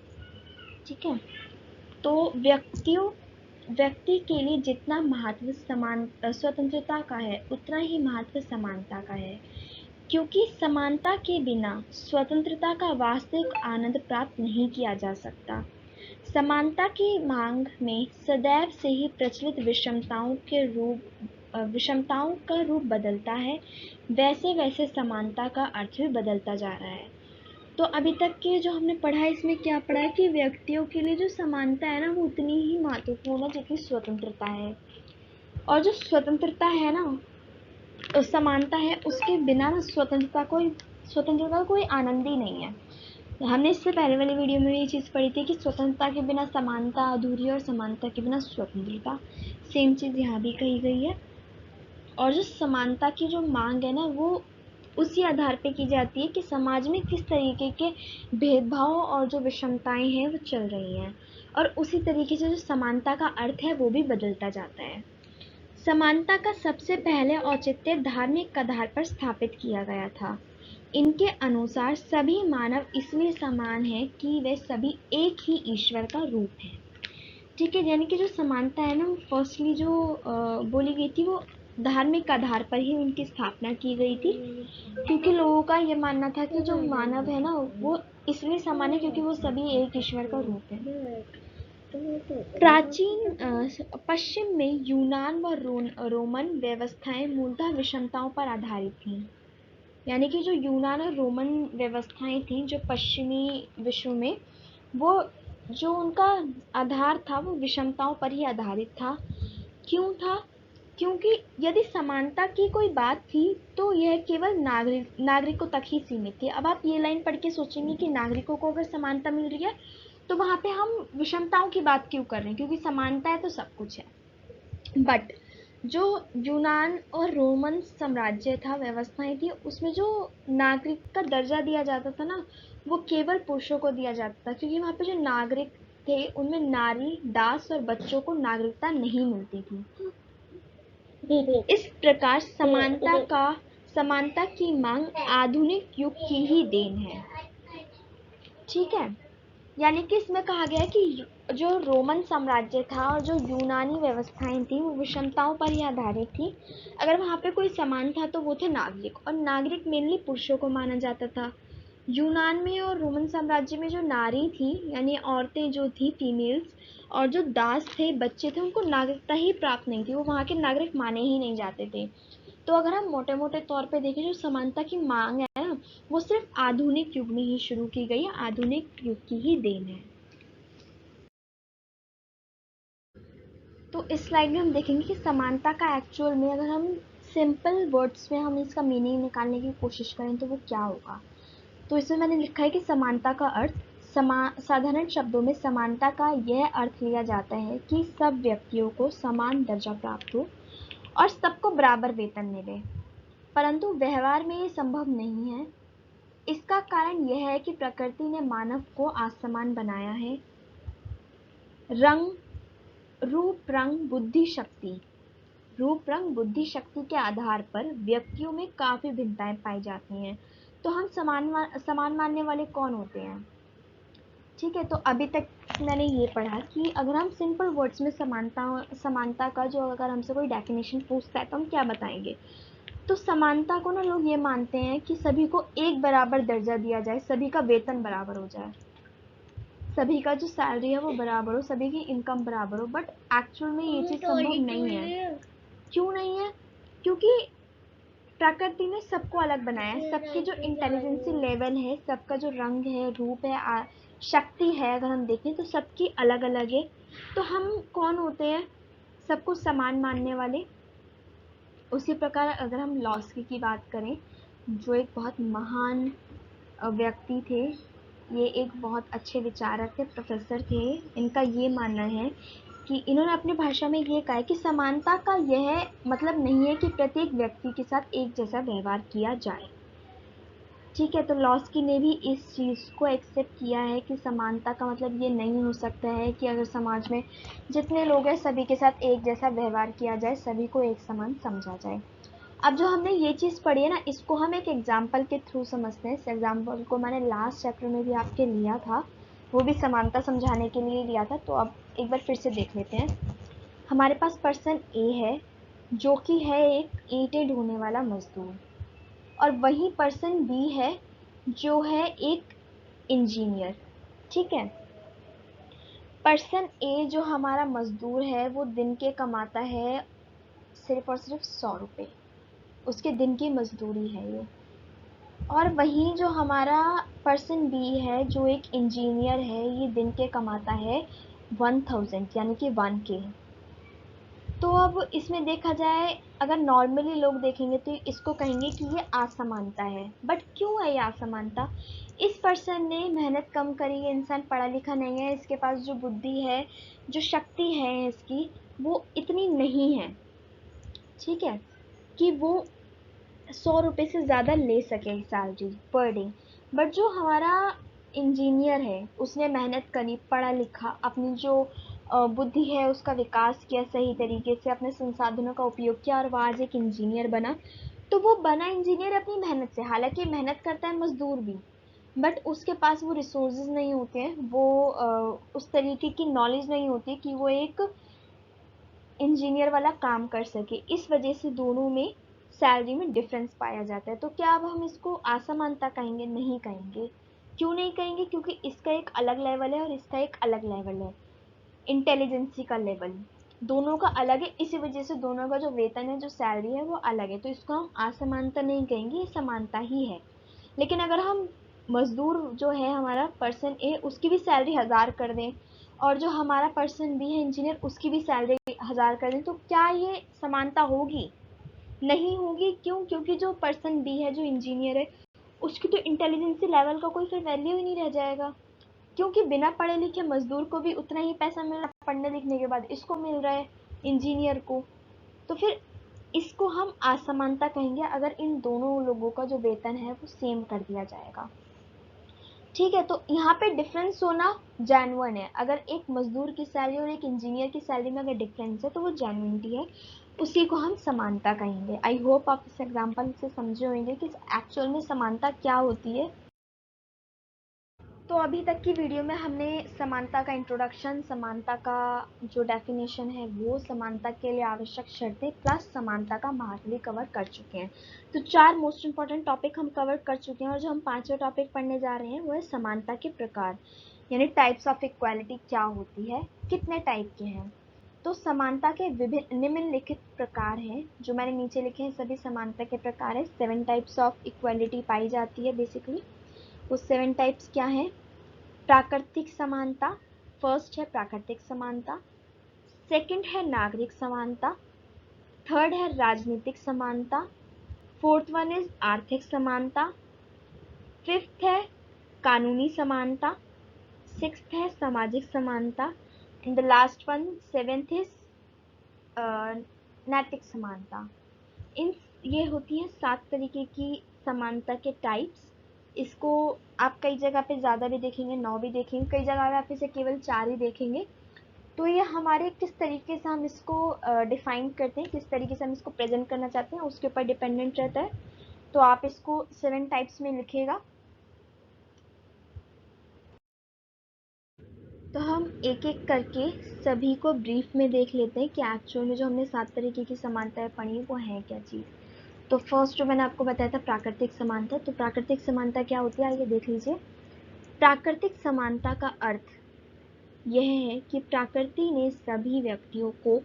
ठीक है, तो व्यक्ति के लिए जितना महत्व स्वतंत्रता का है उतना ही महत्व समानता का है, क्योंकि समानता के बिना स्वतंत्रता का वास्तविक आनंद प्राप्त नहीं किया जा सकता। समानता की मांग में सदैव से ही प्रचलित विषमताओं का रूप बदलता है, वैसे वैसे समानता का अर्थ भी बदलता जा रहा है। तो अभी तक के जो हमने पढ़ा है इसमें क्या पढ़ा है कि व्यक्तियों के लिए जो समानता है ना वो उतनी ही महत्वपूर्ण है जितनी स्वतंत्रता है। और जो स्वतंत्रता है ना, समानता है, उसके बिना ना स्वतंत्रता का कोई आनंद ही नहीं है। हमने इससे पहले वाली वीडियो में भी ये चीज़ पढ़ी थी कि स्वतंत्रता के बिना समानता अधूरी है और समानता के बिना स्वतंत्रता। सेम चीज़ यहाँ भी कही गई है। और जो समानता की जो मांग है ना, वो उसी आधार पे की जाती है कि समाज में किस तरीके के भेदभाव और जो विषमताएं हैं वो चल रही हैं, और उसी तरीके से जो समानता का अर्थ है वो भी बदलता जाता है। समानता का सबसे पहले औचित्य धार्मिक आधार पर स्थापित किया गया था। इनके अनुसार सभी मानव इसलिए समान हैं कि वे सभी एक ही ईश्वर का रूप हैं। ठीक है, यानी कि जो समानता है ना, वो फर्स्टली जो बोली गई थी वो धार्मिक आधार पर ही उनकी स्थापना की गई थी, क्योंकि लोगों का ये मानना था कि जो मानव है ना वो इसलिए समान है क्योंकि वो सभी एक ईश्वर का रूप है। प्राचीन पश्चिम में यूनान व रोमन व्यवस्थाएं मूलतः विषमताओं पर आधारित थीं। यानी कि जो यूनान और रोमन व्यवस्थाएं थीं जो पश्चिमी विश्व में, वो जो उनका आधार था वो विषमताओं पर ही आधारित था। क्यों था? क्योंकि यदि समानता की कोई बात थी तो यह केवल नागरिकों तक ही सीमित थी। अब आप ये लाइन पढ़ के सोचेंगे कि नागरिकों को अगर समानता मिल रही है तो वहाँ पे हम विषमताओं की बात क्यों कर रहे हैं, क्योंकि समानता है तो सब कुछ है। बट जो यूनान और रोमन साम्राज्य था, व्यवस्थाएं थी, उसमें जो नागरिक का दर्जा दिया जाता था ना, वो केवल पुरुषों को दिया जाता था, क्योंकि वहाँ पे जो नागरिक थे उनमें नारी, दास और बच्चों को नागरिकता नहीं मिलती थी। इस प्रकार समानता की मांग आधुनिक युग की ही देन है। ठीक है, यानी कि इसमें कहा गया है कि जो रोमन साम्राज्य था और जो यूनानी व्यवस्थाएं थी वो विषमताओं पर ही आधारित थी। अगर वहाँ पे कोई समान था तो वो थे नागरिक, और नागरिक मेनली पुरुषों को माना जाता था। यूनान में और रोमन साम्राज्य में जो नारी थी, यानी औरतें जो थी, फीमेल्स, और जो दास थे, बच्चे थे, उनको नागरिकता ही प्राप्त नहीं थी, वो वहाँ के नागरिक माने ही नहीं जाते थे। तो अगर हम मोटे मोटे तौर पे देखें, जो समानता की मांग है ना, वो सिर्फ आधुनिक युग में ही शुरू की गई है, आधुनिक युग की ही देन है। तो इस स्लाइड में हम देखेंगे कि समानता का एक्चुअल में, अगर हम सिंपल वर्ड्स में हम इसका मीनिंग निकालने की कोशिश करें तो वो क्या होगा। तो इसमें मैंने लिखा है कि समानता का अर्थ, साधारण शब्दों में समानता का यह अर्थ लिया जाता है कि सब व्यक्तियों को समान दर्जा प्राप्त हो और सबको बराबर वेतन मिले, परंतु व्यवहार में ये संभव नहीं है। इसका कारण यह है कि प्रकृति ने मानव को असमान बनाया है। रूप रंग बुद्धि शक्ति के आधार पर व्यक्तियों में काफी भिन्नताएं पाई जाती हैं। तो हम समान मानने वाले कौन होते हैं? ठीक है, तो अभी तक मैंने ये पढ़ा कि अगर हम सिंपल वर्ड्स में समानता का जो अगर हमसे कोई डेफिनेशन पूछता है तो हम क्या बताएंगे। तो समानता को ना लोग ये मानते हैं कि सभी को एक बराबर दर्जा दिया जाए, सभी का वेतन बराबर हो जाए, सभी का जो सैलरी है वो बराबर हो, सभी की इनकम बराबर हो। बट एक्चुअल में ये चीज़ संभव नहीं है। क्यों नहीं है? क्योंकि प्रकृति ने सबको अलग बनाया है, सबकी जो इंटेलिजेंसी लेवल है, सबका जो रंग है, रूप है, शक्ति है, अगर हम देखें तो सबकी अलग अलग है। तो हम कौन होते हैं सबको समान मानने वाले? उसी प्रकार अगर हम लॉस्की की बात करें, जो एक बहुत महान व्यक्ति थे, ये एक बहुत अच्छे विचारक थे, प्रोफेसर थे। इनका ये मानना है कि इन्होंने अपनी भाषा में ये कहा है कि समानता का यह मतलब नहीं है कि प्रत्येक व्यक्ति के साथ एक जैसा व्यवहार किया जाए। ठीक है, तो लॉस्की ने भी इस चीज़ को एक्सेप्ट किया है कि समानता का मतलब ये नहीं हो सकता है कि अगर समाज में जितने लोग हैं सभी के साथ एक जैसा व्यवहार किया जाए, सभी को एक समान समझा जाए। अब जो हमने ये चीज़ पढ़ी है ना, इसको हम एक एग्जाम्पल के थ्रू समझते हैं। इस एग्जाम्पल को मैंने लास्ट चैप्टर में भी आपके लिया था, वो भी समानता समझाने के लिए लिया था। तो अब एक बार फिर से देख लेते हैं। हमारे पास पर्सन ए है जो कि है एक ईंटें ढोने वाला मजदूर, और वही पर्सन बी है जो है एक इंजीनियर। ठीक है, पर्सन ए जो हमारा मजदूर है वो दिन के कमाता है सिर्फ और सिर्फ 100 रुपये, उसके दिन की मजदूरी है ये। और वहीं जो हमारा पर्सन बी है जो एक इंजीनियर है, ये दिन के कमाता है 1000, यानी कि 1K। तो अब इसमें देखा जाए, अगर नॉर्मली लोग देखेंगे तो इसको कहेंगे कि ये असमानता है। बट क्यों है ये असमानता? इस पर्सन ने मेहनत कम करी है, इंसान पढ़ा लिखा नहीं है, इसके पास जो बुद्धि है, जो शक्ति है इसकी, वो इतनी नहीं है, ठीक है, कि वो 100 रुपये से ज़्यादा ले सके सैलरी पर डे। बट जो हमारा इंजीनियर है, उसने मेहनत करी, पढ़ा लिखा, अपनी जो बुद्धि है उसका विकास किया, सही तरीके से अपने संसाधनों का उपयोग किया, और वो आज एक इंजीनियर बना। तो वो बना इंजीनियर अपनी मेहनत से, हालांकि मेहनत करता है मजदूर भी, बट उसके पास वो रिसोर्सेज नहीं होते हैं, वो उस तरीके की नॉलेज नहीं होती कि वो एक इंजीनियर वाला काम कर सके। इस वजह से दोनों में सैलरी में डिफरेंस पाया जाता है। तो क्या अब हम इसको असमानता कहेंगे? नहीं कहेंगे। क्यों नहीं कहेंगे? क्योंकि इसका एक अलग लेवल है और इसका एक अलग लेवल है, इंटेलिजेंसी का लेवल दोनों का अलग है। इसी वजह से दोनों का जो वेतन है, जो सैलरी है, वो अलग है। तो इसको हम असमानता नहीं कहेंगे, ये समानता ही है। लेकिन अगर हम मजदूर जो है हमारा पर्सन ए, उसकी भी सैलरी 1000 कर दें, और जो हमारा पर्सन बी है इंजीनियर, उसकी भी सैलरी 1000 कर दें, तो क्या ये समानता होगी? नहीं होगी। क्यों? क्योंकि जो पर्सन बी है, जो इंजीनियर है, उसकी तो इंटेलिजेंसी लेवल का कोई फिर वैल्यू ही नहीं रह जाएगा, क्योंकि बिना पढ़े लिखे मजदूर को भी उतना ही पैसा मिल रहा है, पढ़ने लिखने के बाद इसको मिल रहा है इंजीनियर को। तो फिर इसको हम असमानता कहेंगे अगर इन दोनों लोगों का जो वेतन है वो सेम कर दिया जाएगा, ठीक है। तो यहाँ पे डिफरेंस होना जेन्युइन है। अगर एक मजदूर की सैलरी और एक इंजीनियर की सैलरी में अगर डिफरेंस है तो वो जेन्युइनिटी है, उसी को हम समानता कहेंगे। आई होप आप इस एग्जाम्पल से समझे होंगे कि एक्चुअल में समानता क्या होती है। तो अभी तक की वीडियो में हमने समानता का इंट्रोडक्शन, समानता का जो डेफिनेशन है वो, समानता के लिए आवश्यक शर्तें, प्लस समानता का महत्व भी कवर कर चुके हैं। तो 4 मोस्ट इंपॉर्टेंट टॉपिक हम कवर कर चुके हैं, और जो हम 5वां टॉपिक पढ़ने जा रहे हैं वो है समानता के प्रकार, यानी टाइप्स ऑफ इक्वालिटी क्या होती है, कितने टाइप के हैं। तो समानता के विभिन्न निम्नलिखित प्रकार हैं, जो मैंने नीचे लिखे हैं सभी समानता के प्रकार है। 7 टाइप्स ऑफ इक्वालिटी पाई जाती है बेसिकली। वो 7 टाइप्स क्या हैं? प्राकृतिक समानता, फर्स्ट है प्राकृतिक समानता, सेकंड है नागरिक समानता, थर्ड है राजनीतिक समानता, फोर्थ वन इज आर्थिक समानता, फिफ्थ है कानूनी समानता, सिक्स्थ है सामाजिक समानता, and the last one seventh is नैतिक समानता। इन ये होती हैं 7 तरीके की समानता के टाइप्स। इसको आप कई जगह पे ज़्यादा भी देखेंगे, 9 भी देखेंगे, कई जगह पे आप इसे केवल 4 ही देखेंगे। तो ये हमारे किस तरीके से हम इसको डिफाइन करते हैं, किस तरीके से हम इसको प्रेजेंट करना चाहते हैं, उसके ऊपर डिपेंडेंट रहता है। तो आप इसको 7 टाइप्स में लिखिएगा। तो हम एक एक करके सभी को ब्रीफ में देख लेते हैं कि एक्चुअल में जो हमने 7 तरीके की समानताएं पढ़ी वो है क्या चीज़। तो फर्स्ट जो मैंने आपको बताया था प्राकृतिक समानता। तो प्राकृतिक समानता क्या होती है, आइए देख लीजिए। प्राकृतिक समानता का अर्थ यह है कि प्रकृति ने सभी व्यक्तियों को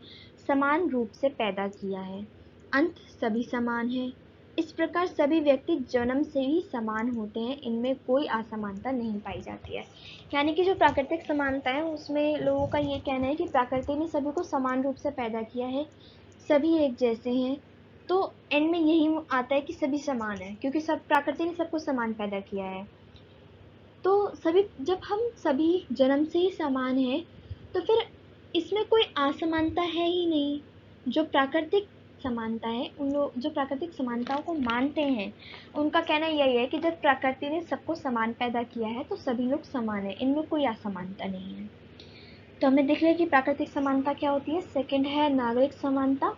समान रूप से पैदा किया है, अंत सभी समान है। इस प्रकार सभी व्यक्ति जन्म से ही समान होते हैं, इनमें कोई असमानता नहीं पाई जाती है। यानी कि जो प्राकृतिक समानता है उसमें लोगों का ये कहना है कि प्रकृति ने सभी को समान रूप से पैदा किया है, सभी एक जैसे हैं। तो एंड में यही आता है कि सभी समान है, क्योंकि सब प्रकृति ने सबको समान पैदा किया है। तो सभी, जब हम सभी जन्म से ही समान हैं, तो फिर इसमें कोई असमानता है ही नहीं। जो प्राकृतिक समानता है, उन लोग जो प्राकृतिक समानताओं को मानते हैं, उनका कहना यही है कि जब प्रकृति ने सबको समान पैदा किया है तो सभी लोग समान है, इनमें कोई असमानता नहीं है। तो हमने देख लिया कि प्राकृतिक समानता क्या होती है। सेकंड है नागरिक समानता।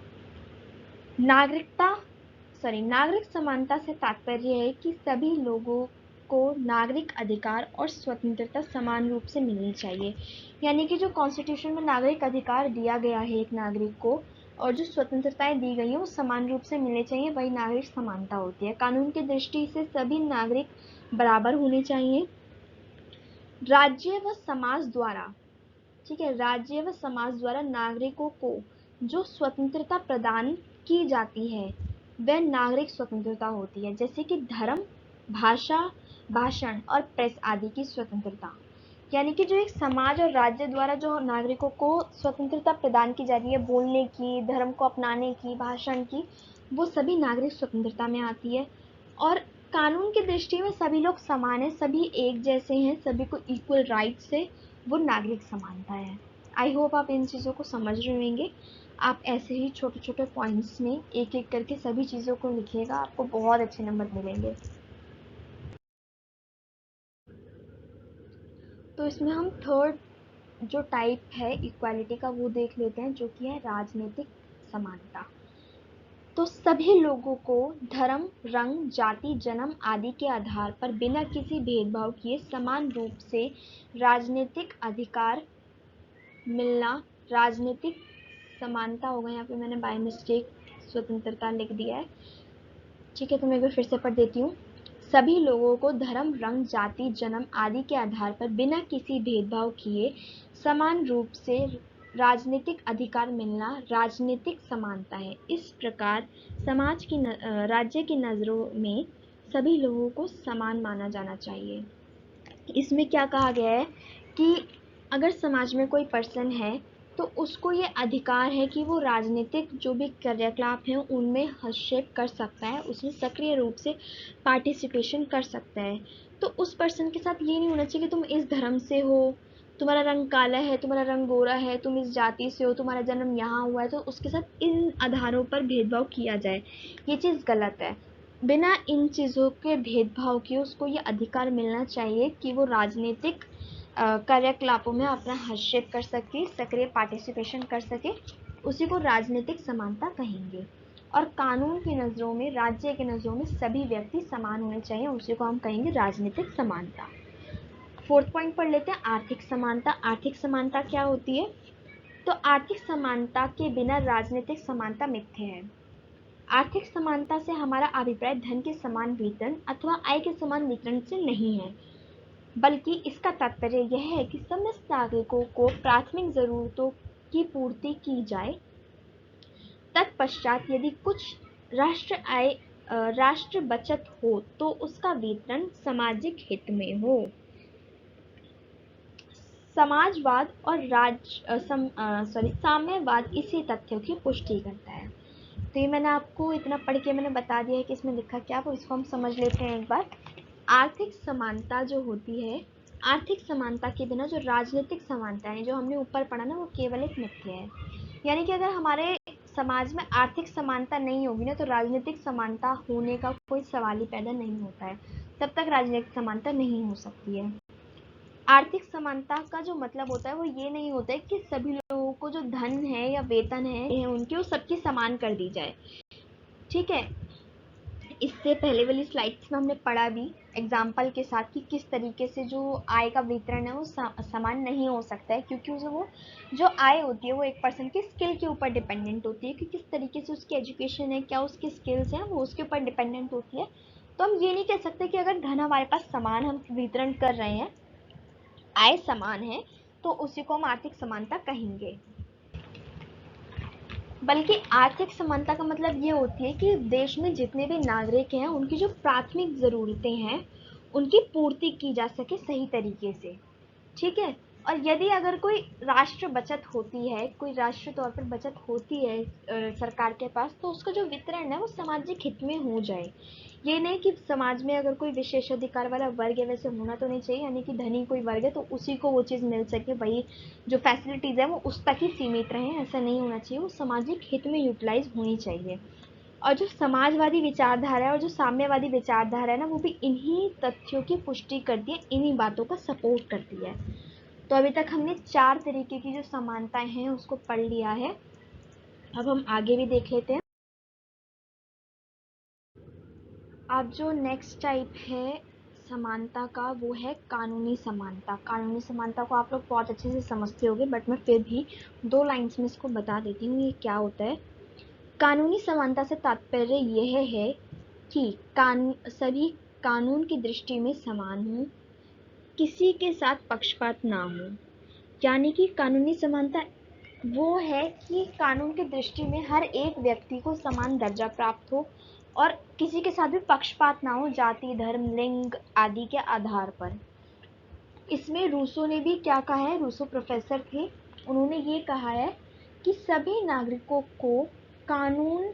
नागरिक समानता से तात्पर्य है कि सभी लोगों को नागरिक अधिकार और स्वतंत्रता समान रूप से मिलनी चाहिए। यानी कि जो कॉन्स्टिट्यूशन में नागरिक अधिकार दिया गया है एक नागरिक को, और जो स्वतंत्रताएं दी गई हैं वो समान रूप से मिलने चाहिए, वही नागरिक समानता होती है। कानून की दृष्टि से सभी नागरिक बराबर होने चाहिए। राज्य व समाज द्वारा, ठीक है, राज्य व समाज द्वारा नागरिकों को जो स्वतंत्रता प्रदान की जाती है वह नागरिक स्वतंत्रता होती है, जैसे कि धर्म, भाषा, भाषण और प्रेस आदि की स्वतंत्रता। यानी कि जो एक समाज और राज्य द्वारा जो नागरिकों को स्वतंत्रता प्रदान की जा रही है, बोलने की, धर्म को अपनाने की, भाषण की, वो सभी नागरिक स्वतंत्रता में आती है। और कानून की दृष्टि में सभी लोग समान हैं, सभी एक जैसे हैं, सभी को इक्वल राइट्स है, वो नागरिक समानता है। आई होप आप इन चीज़ों को समझ रहे होंगे। आप ऐसे ही छोटे छोटे पॉइंट्स में एक एक करके सभी चीज़ों को लिखिएगा, आपको बहुत अच्छे नंबर मिलेंगे। तो इसमें हम थर्ड जो टाइप है इक्वालिटी का वो देख लेते हैं, जो कि है राजनीतिक समानता। तो सभी लोगों को धर्म, रंग, जाति, जन्म आदि के आधार पर बिना किसी भेदभाव किए समान रूप से राजनीतिक अधिकार मिलना, राजनीतिक समानता होगा, यहाँ पे मैंने बाय मिस्टेक स्वतंत्रता लिख दिया है, ठीक है, तो मैं एक बार फिर से पढ़ देती हूँ। सभी लोगों को धर्म, रंग, जाति, जन्म आदि के आधार पर बिना किसी भेदभाव किए समान रूप से राजनीतिक अधिकार मिलना राजनीतिक समानता है। इस प्रकार समाज की राज्य की नज़रों में सभी लोगों को समान माना जाना चाहिए। इसमें क्या कहा गया है कि अगर समाज में कोई पर्सन है तो उसको ये अधिकार है कि वो राजनीतिक जो भी क्रियाकलाप हैं उनमें हस्तक्षेप कर सकता है, उसमें सक्रिय रूप से पार्टिसिपेशन कर सकता है। तो उस पर्सन के साथ ये नहीं होना चाहिए कि तुम इस धर्म से हो, तुम्हारा रंग काला है, तुम्हारा रंग गोरा है, तुम इस जाति से हो, तुम्हारा जन्म यहाँ हुआ है, तो उसके साथ इन आधारों पर भेदभाव किया जाए, ये चीज़ गलत है। बिना इन चीज़ों के भेदभाव के उसको ये अधिकार मिलना चाहिए कि वो राजनीतिक कार्यकलापों में अपना हस्तक्षेप कर सके, सक्रिय पार्टिसिपेशन कर सके, उसी को राजनीतिक समानता कहेंगे। और कानून की नज़रों में, राज्य की नज़रों में सभी व्यक्ति समान होने चाहिए, उसी को हम कहेंगे राजनीतिक समानता। फोर्थ पॉइंट पढ़ लेते हैं, आर्थिक समानता। आर्थिक समानता क्या होती है? तो आर्थिक समानता के बिना राजनीतिक समानता मिथ्या है। आर्थिक समानता से हमारा अभिप्राय धन के समान वेतन अथवा आय के समान वितरण से नहीं है, बल्कि इसका तात्पर्य यह है कि समस्त नागरिकों को प्राथमिक जरूरतों की पूर्ति की जाए। तत्पश्चात यदि कुछ राष्ट्र बचत हो तो उसका वितरण सामाजिक हित में हो। समाजवाद और साम्यवाद इसी तथ्यों की पुष्टि करता है। तो ये मैंने आपको इतना पढ़ के मैंने बता दिया है कि इसमें लिखा क्या, वो इसको हम समझ लेते हैं एक बार। आर्थिक समानता जो होती है, आर्थिक समानता के बिना जो राजनीतिक समानता है जो हमने ऊपर पढ़ा ना, वो केवल एक मिथ्या है। यानी कि अगर हमारे समाज में आर्थिक समानता नहीं होगी ना, तो राजनीतिक समानता होने का कोई सवाल ही पैदा नहीं होता है, तब तक राजनीतिक समानता नहीं हो सकती है। आर्थिक समानता का जो मतलब होता है वो ये नहीं होता है कि सभी लोगों को जो धन है या वेतन है उनकी वो सबकी समान कर दी जाए, ठीक है। इससे पहले वाली स्लाइड्स में हमने पढ़ा भी एग्जाम्पल के साथ कि किस तरीके से जो आय का वितरण है वो समान नहीं हो सकता है, क्योंकि वो जो आय होती है वो एक पर्सन की स्किल के ऊपर डिपेंडेंट होती है कि किस तरीके से उसकी एजुकेशन है, क्या उसकी स्किल्स हैं, वो उसके ऊपर डिपेंडेंट होती है। तो हम ये नहीं कह सकते कि अगर धन हमारे पास समान हम वितरण कर रहे हैं, आय समान है, तो उसी को हम आर्थिक समानता कहेंगे। बल्कि आर्थिक समानता का मतलब ये होती है कि देश में जितने भी नागरिक हैं उनकी जो प्राथमिक ज़रूरतें हैं उनकी पूर्ति की जा सके सही तरीके से, ठीक है। और यदि अगर कोई राष्ट्र बचत होती है, कोई राष्ट्र तौर पर बचत होती है सरकार के पास, तो उसका जो वितरण है वो सामाजिक हित में हो जाए। ये नहीं कि समाज में अगर कोई विशेष अधिकार वाला वर्ग है, वैसे होना तो नहीं चाहिए, यानी कि धनी कोई वर्ग है तो उसी को वो चीज़ मिल सके, वही जो फैसिलिटीज़ है वो उस तक ही सीमित रहें, ऐसा नहीं होना चाहिए, वो सामाजिक हित में यूटिलाइज होनी चाहिए। और जो समाजवादी विचारधारा है और जो साम्यवादी विचारधारा है ना, वो भी इन्हीं तथ्यों की पुष्टि करती है, इन्हीं बातों का सपोर्ट करती है। तो अभी तक हमने 4 तरीके की जो समानताएं हैं उसको पढ़ लिया है। अब हम आगे भी देख लेते हैं। अब जो नेक्स्ट टाइप है समानता का वो है कानूनी समानता। कानूनी समानता को आप लोग बहुत अच्छे से समझते होंगे, बट मैं फिर भी 2 लाइन्स में इसको बता देती हूँ ये क्या होता है। कानूनी समानता से तात्पर्य यह है कि सभी कानून की दृष्टि में समान हों, किसी के साथ पक्षपात ना हो। यानी कि कानूनी समानता वो है कि कानून की दृष्टि में हर एक व्यक्ति को समान दर्जा प्राप्त हो और किसी के साथ भी पक्षपात ना हो जाति, धर्म, लिंग आदि के आधार पर। इसमें रूसो ने भी क्या कहा है, रूसो प्रोफेसर थे, उन्होंने ये कहा है कि सभी नागरिकों को कानून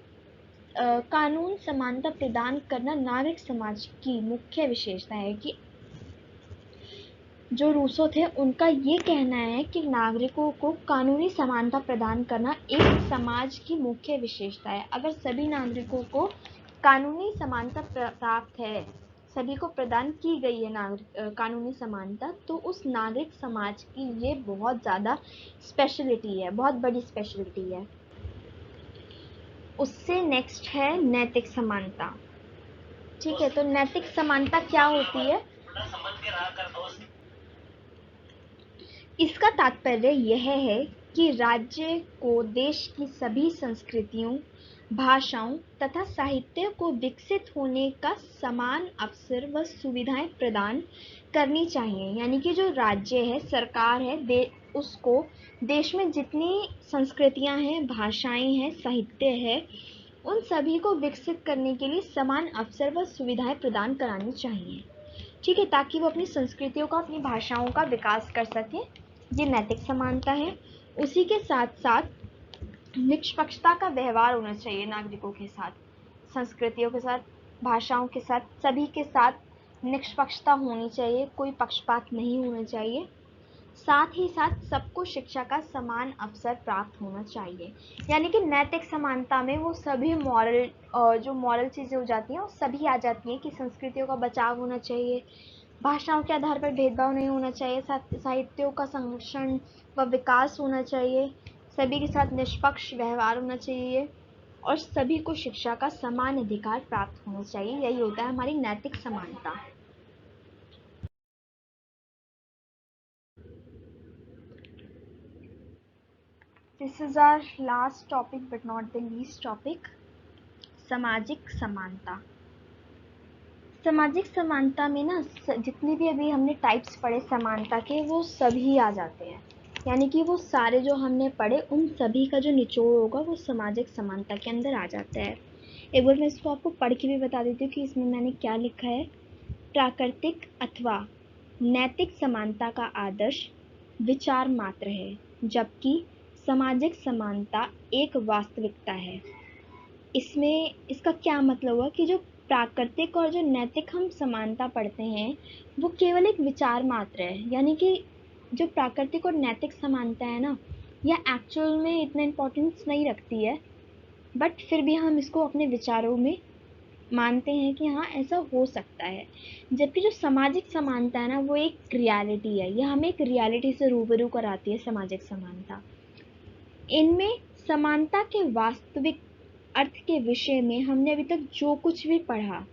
समानता प्रदान करना नागरिक समाज की मुख्य विशेषता है। कि जो रूसो थे उनका ये कहना है कि नागरिकों को कानूनी समानता प्रदान करना एक समाज की मुख्य विशेषता है। अगर सभी नागरिकों को कानूनी समानता प्राप्त है, सभी को प्रदान की गई है कानूनी समानता, तो उस नागरिक समाज की ये बहुत ज़्यादा स्पेशलिटी है, बहुत बड़ी स्पेशलिटी है। उससे नेक्स्ट है नैतिक समानता। ठीक है, तो नैतिक समानता क्या होती है? इसका तात्पर्य यह है कि राज्य को देश की सभी संस्कृतियों, भाषाओं तथा साहित्य को विकसित होने का समान अवसर व सुविधाएं प्रदान करनी चाहिए। यानी कि जो राज्य है, सरकार है, उसको देश में जितनी संस्कृतियां हैं, भाषाएं हैं, साहित्य है, उन सभी को विकसित करने के लिए समान अवसर व सुविधाएं प्रदान करानी चाहिए। ठीक है, ताकि वो अपनी संस्कृतियों का, अपनी भाषाओं का विकास कर सके। ये नैतिक समानता है। उसी के साथ साथ निष्पक्षता का व्यवहार होना चाहिए नागरिकों के साथ, संस्कृतियों के साथ, भाषाओं के साथ, सभी के साथ निष्पक्षता होनी चाहिए, कोई पक्षपात नहीं होना चाहिए। साथ ही साथ सबको शिक्षा का समान अवसर प्राप्त होना चाहिए। यानी कि नैतिक समानता में वो सभी जो मॉरल चीज़ें हो जाती हैं वो सभी आ जाती हैं कि संस्कृतियों का बचाव होना चाहिए, भाषाओं के आधार पर भेदभाव नहीं होना चाहिए, साहित्यों का संरक्षण व विकास होना चाहिए, सभी के साथ निष्पक्ष व्यवहार होना चाहिए और सभी को शिक्षा का समान अधिकार प्राप्त होना चाहिए। यही होता है हमारी नैतिक समानता। This is our last topic but not the least topic, सामाजिक समानता। सामाजिक समानता में ना जितने भी अभी हमने टाइप्स पढ़े समानता के, वो सभी आ जाते हैं। यानी कि वो सारे जो हमने पढ़े उन सभी का जो निचोड़ होगा वो सामाजिक समानता के अंदर आ जाता है। एक बार मैं इसको आपको पढ़ के भी बता देती हूँ कि इसमें मैंने क्या लिखा है। प्राकृतिक अथवा नैतिक समानता का आदर्श विचार मात्र है, जबकि सामाजिक समानता एक वास्तविकता है। इसमें इसका क्या मतलब हुआ कि जो प्राकृतिक और जो नैतिक हम समानता पढ़ते हैं वो केवल एक विचार मात्र है। यानी कि जो प्राकृतिक और नैतिक समानता है ना, यह एक्चुअल में इतना इम्पोर्टेंस नहीं रखती है, बट फिर भी हम इसको अपने विचारों में मानते हैं कि हाँ ऐसा हो सकता है। जबकि जो सामाजिक समानता है ना, वो एक रियलिटी है, यह हमें एक रियलिटी से रूबरू कराती है सामाजिक समानता। इनमें समानता के वास्तविक अर्थ के विषय में हमने अभी तक जो कुछ भी पढ़ा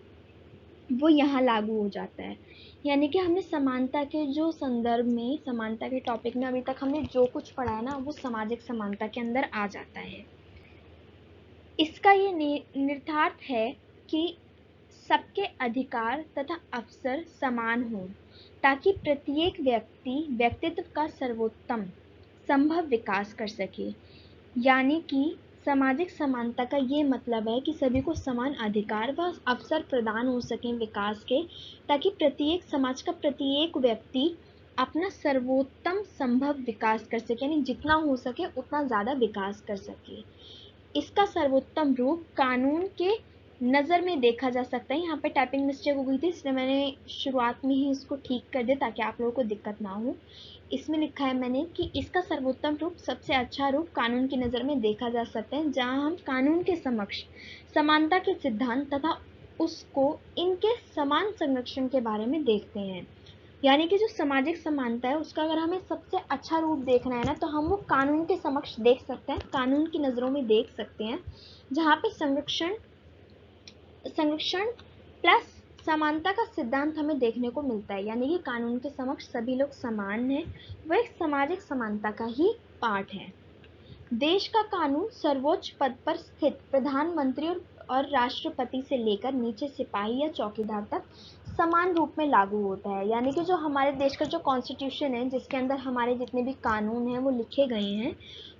वो यहाँ लागू हो जाता है। यानी कि हमने समानता के जो संदर्भ में, समानता के टॉपिक में अभी तक हमने जो कुछ पढ़ा है ना, वो सामाजिक समानता के अंदर आ जाता है। इसका ये निहितार्थ है कि सबके अधिकार तथा अवसर समान हों, ताकि प्रत्येक व्यक्ति व्यक्तित्व का सर्वोत्तम संभव विकास कर सके। यानी कि सामाजिक समानता का ये मतलब है कि सभी को समान अधिकार व अवसर प्रदान हो सकें विकास के, ताकि प्रत्येक समाज का प्रत्येक व्यक्ति अपना सर्वोत्तम संभव विकास कर सके, यानी जितना हो सके उतना ज़्यादा विकास कर सके। इसका सर्वोत्तम रूप कानून के नज़र में देखा जा सकता है। यहाँ पे टाइपिंग मिस्टेक हो गई थी, इसलिए मैंने शुरुआत में ही इसको ठीक कर दिया ताकि आप लोगों को दिक्कत ना हो। इसमें लिखा है मैंने कि इसका सर्वोत्तम रूप, सबसे अच्छा रूप कानून की नज़र में देखा जा सकता है, जहाँ हम कानून के समक्ष समानता के सिद्धांत तथा उसको इनके समान संरक्षण के बारे में देखते हैं। यानी कि जो सामाजिक समानता है उसका अगर हमें सबसे अच्छा रूप देखना है ना, तो हम वो कानून के समक्ष देख सकते हैं, कानून की नज़रों में देख सकते हैं, जहाँ पे संरक्षण प्लस समानता का सिद्धांत हमें देखने को मिलता है। यानी कि कानून के समक्ष सभी लोग समान हैं, वह एक सामाजिक समानता का ही पार्ट है। देश का कानून सर्वोच्च पद पर स्थित प्रधानमंत्री और राष्ट्रपति से लेकर नीचे सिपाही या चौकीदार तक समान रूप में लागू होता है। यानी कि जो हमारे देश का जो कॉन्स्टिट्यूशन है, जिसके अंदर हमारे जितने भी कानून हैं वो लिखे गए हैं,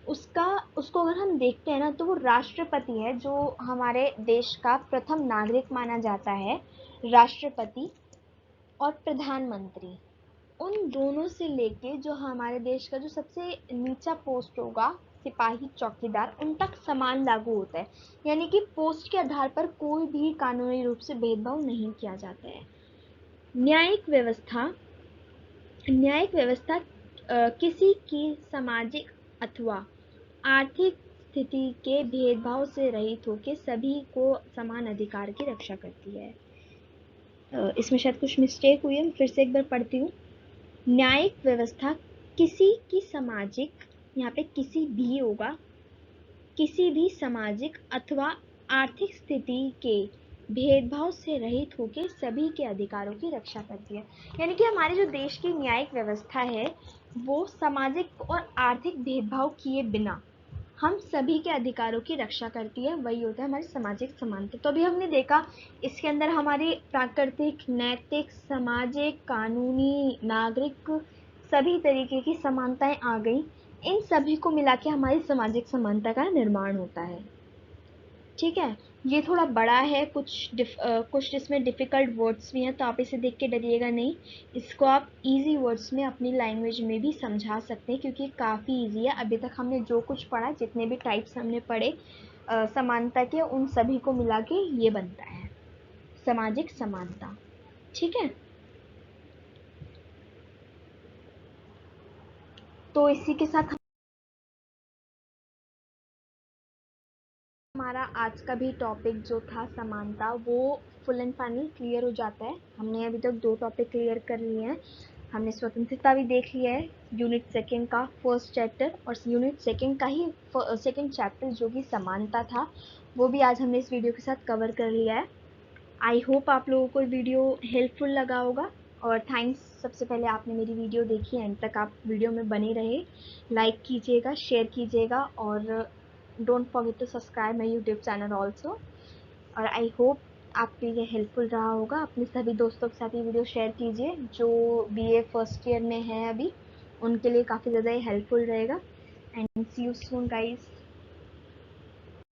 उसको अगर हम देखते हैं ना, तो वो राष्ट्रपति है जो हमारे देश का प्रथम नागरिक माना जाता है, राष्ट्रपति और प्रधानमंत्री। उन दोनों से लेके जो हमारे देश का जो सबसे नीचा पोस्ट होगा, सिपाही चौकीदार, उन तक समान लागू होता है। यानी कि पोस्ट के आधार पर कोई भी कानूनी रूप से भेदभाव नहीं किया जाता है। न्यायिक व्यवस्था किसी की सामाजिक अथवा आर्थिक स्थिति के भेदभाव से रहित होकर सभी को समान अधिकार की रक्षा करती है। इसमें शायद कुछ मिस्टेक हुई है, मैं फिर से एक बार पढ़ती हूँ। न्यायिक व्यवस्था किसी की सामाजिक, यहाँ पे किसी भी होगा, किसी भी सामाजिक अथवा आर्थिक स्थिति के भेदभाव से रहित होकर सभी के अधिकारों की रक्षा करती है। यानी कि हमारे जो देश की न्यायिक व्यवस्था है वो सामाजिक और आर्थिक भेदभाव किए बिना हम सभी के अधिकारों की रक्षा करती है, वही होता है हमारी सामाजिक समानता। तो अभी हमने देखा इसके अंदर हमारी प्राकृतिक, नैतिक, सामाजिक, कानूनी, नागरिक सभी तरीके की समानताएं आ गई। इन सभी को मिला के हमारी सामाजिक समानता का निर्माण होता है। ठीक है, ये थोड़ा बड़ा है, कुछ इसमें डिफिकल्ट वर्ड्स भी हैं, तो आप इसे देख के डरिएगा नहीं। इसको आप इजी वर्ड्स में अपनी लैंग्वेज में भी समझा सकते हैं, क्योंकि काफ़ी इजी है। अभी तक हमने जो कुछ पढ़ा, जितने भी टाइप्स हमने पढ़े समानता के, उन सभी को मिला के ये बनता है सामाजिक समानता। ठीक है, तो इसी के साथ हमारा आज का भी टॉपिक जो था समानता, वो फुल एंड फाइनल क्लियर हो जाता है। हमने अभी तक 2 टॉपिक क्लियर कर लिए हैं। हमने स्वतंत्रता भी देख लिया है, यूनिट सेकेंड का फर्स्ट चैप्टर, और यूनिट सेकेंड का ही सेकेंड चैप्टर जो कि समानता था, वो भी आज हमने इस वीडियो के साथ कवर कर लिया है। आई होप आप लोगों को वीडियो हेल्पफुल लगा होगा, और थैंक्स, सबसे पहले आपने मेरी वीडियो देखी, एंड तक आप वीडियो में बने रहे। लाइक कीजिएगा, शेयर कीजिएगा, और don't forget to subscribe my YouTube channel also. और आई होप आपके लिए हेल्पफुल रहा होगा। अपने सभी दोस्तों के साथ ये वीडियो शेयर कीजिए जो BA फर्स्ट ईयर में है अभी, उनके लिए काफ़ी ज़्यादा हेल्पफुल रहेगा। And see you soon guys.